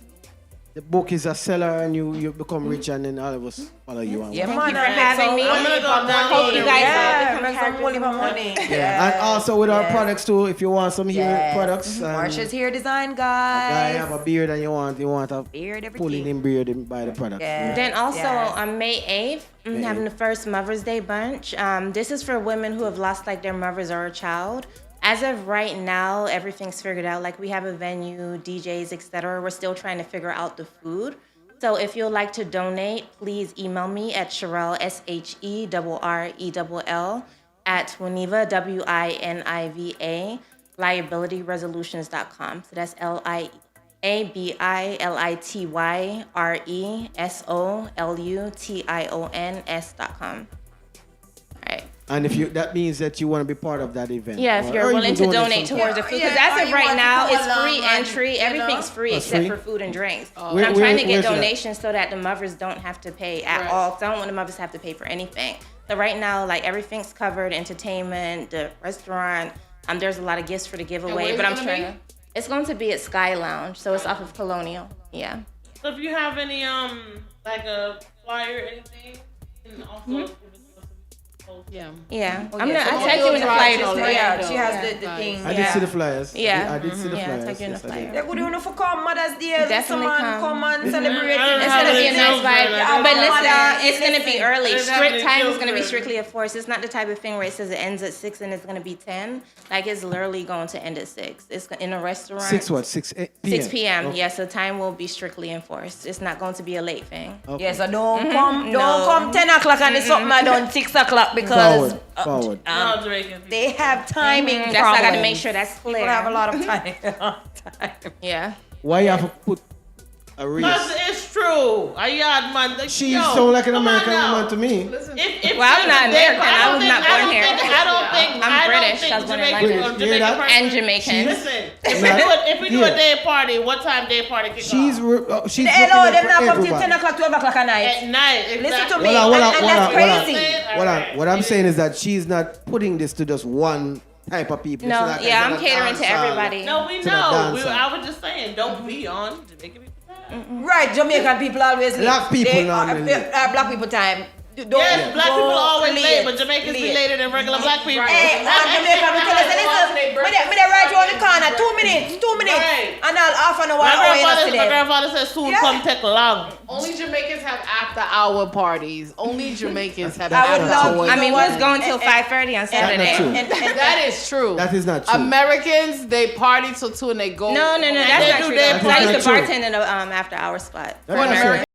the book is a seller and you become rich and then all of us follow you. And Yeah, Thank man, you for having me. I'm gonna go download Hope you it. guys Yeah, become make some characters money. Yeah, and also with our Yes. products too. If you want some hair Yes. products, and Marsha's hair design, guy guys. have a beard and you want a Beard, pulling everything. in beard and buy the product. Yeah. Then also Yes. on May 8th, I'm having the first Mother's Day bunch. This is for women who have lost like their mothers or a child. As of right now, everything's figured out. Like we have a venue, DJs, etc. We're still trying to figure out the food. So if you'd like to donate, please email me at Sherelle, SHERRELL, at WINIVA, WINIVA, liabilityresolutions.com. So that's LIABILITYRESOLUTIONS.com. All right. And if you that means that you want to be part of that event. Yeah, if or you're willing even to donate some- towards the food, because Yeah, as or of you right want to now, go it's along free and, entry. you know. Everything's free That's except free? for food and drinks. And Where- I'm where- trying to get where's that? donations so that the mothers don't have to pay at all. 'Cause I don't want the mothers to have to pay for anything. So right now, like everything's covered, entertainment, the restaurant. There's a lot of gifts for the giveaway, where's but it I'm gonna trying be? to. It's going to be at Sky Lounge, so it's off of Colonial. Yeah. So if you have any like a flyer or anything, and also Yeah. Yeah. Oh, I'm yeah, gonna. so I tagged you in the you'll flyer try this to morning. Yeah, she has Yeah. the thing. I did yeah. see the flyers. Yeah. I did see the Yeah, flyers. tag you in the yes, I did. flyer. Yeah, good enough for come Mother's Day. Definitely Someone come and celebrate I don't it. It's have gonna be a any nice children. vibe. I But don't listen, have- it's gonna be early. I don't have Strict any time is gonna be children. strictly enforced. It's not the type of thing where it says it ends at 6 and it's gonna be 10. Like it's literally going to end at 6. It's in a restaurant. 6 what? 6 p.m. 6 p.m. Okay. Yeah, so time will be strictly enforced. It's not going to be a late thing. Okay. Yeah, so don't come No. 10 o'clock and it's something I done 6 o'clock because Forward. no Jamaican people. they have timing That's problems. I gotta make sure that's clear. People have a lot of time. Yeah. Why you have to put a race? Because it's true. A yard man. Like, She yo, sound like an come on American now. woman to me. If Well, I'm not they- American. I was not born here. I'm British. I was born in Jamaican, London. Jamaican Yeah, person. And Jamaican. Listen, Not if we do here. a day party, what time day party kick She's off? she's Hello, looking them out not for come till 10 everybody. o'clock, 12 o'clock at night. At night. Exactly. Listen to me. Hold on, and that's crazy. Hold on. What I'm saying is that she's not putting this to just one type of people. No, It's like yeah, a I'm catering to dancehall. everybody. No, we To the know. dancer. I was just saying, don't be on Jamaican people. Right, Jamaican people always late. Black people They normally late. Black people time. Don't Yes, black go people are always late, late, but Jamaicans be late. later than regular black people. Hey, Jamaican, we tell us, listen, me dey right you on the corner, 2 minutes, Right. and I'll half an hour My away grandfather, today. my grandfather said soon Yeah. come take long. Only Jamaicans have after-hour parties. Only Jamaicans have I would love- after-hours. I mean, we what? was going till 5:30 on Saturday. true. That is true. That is not true. Americans, they party till 2 and they go. No, They that's not do true. their Because I used to party. bartend in a after-hour spot. That's not true.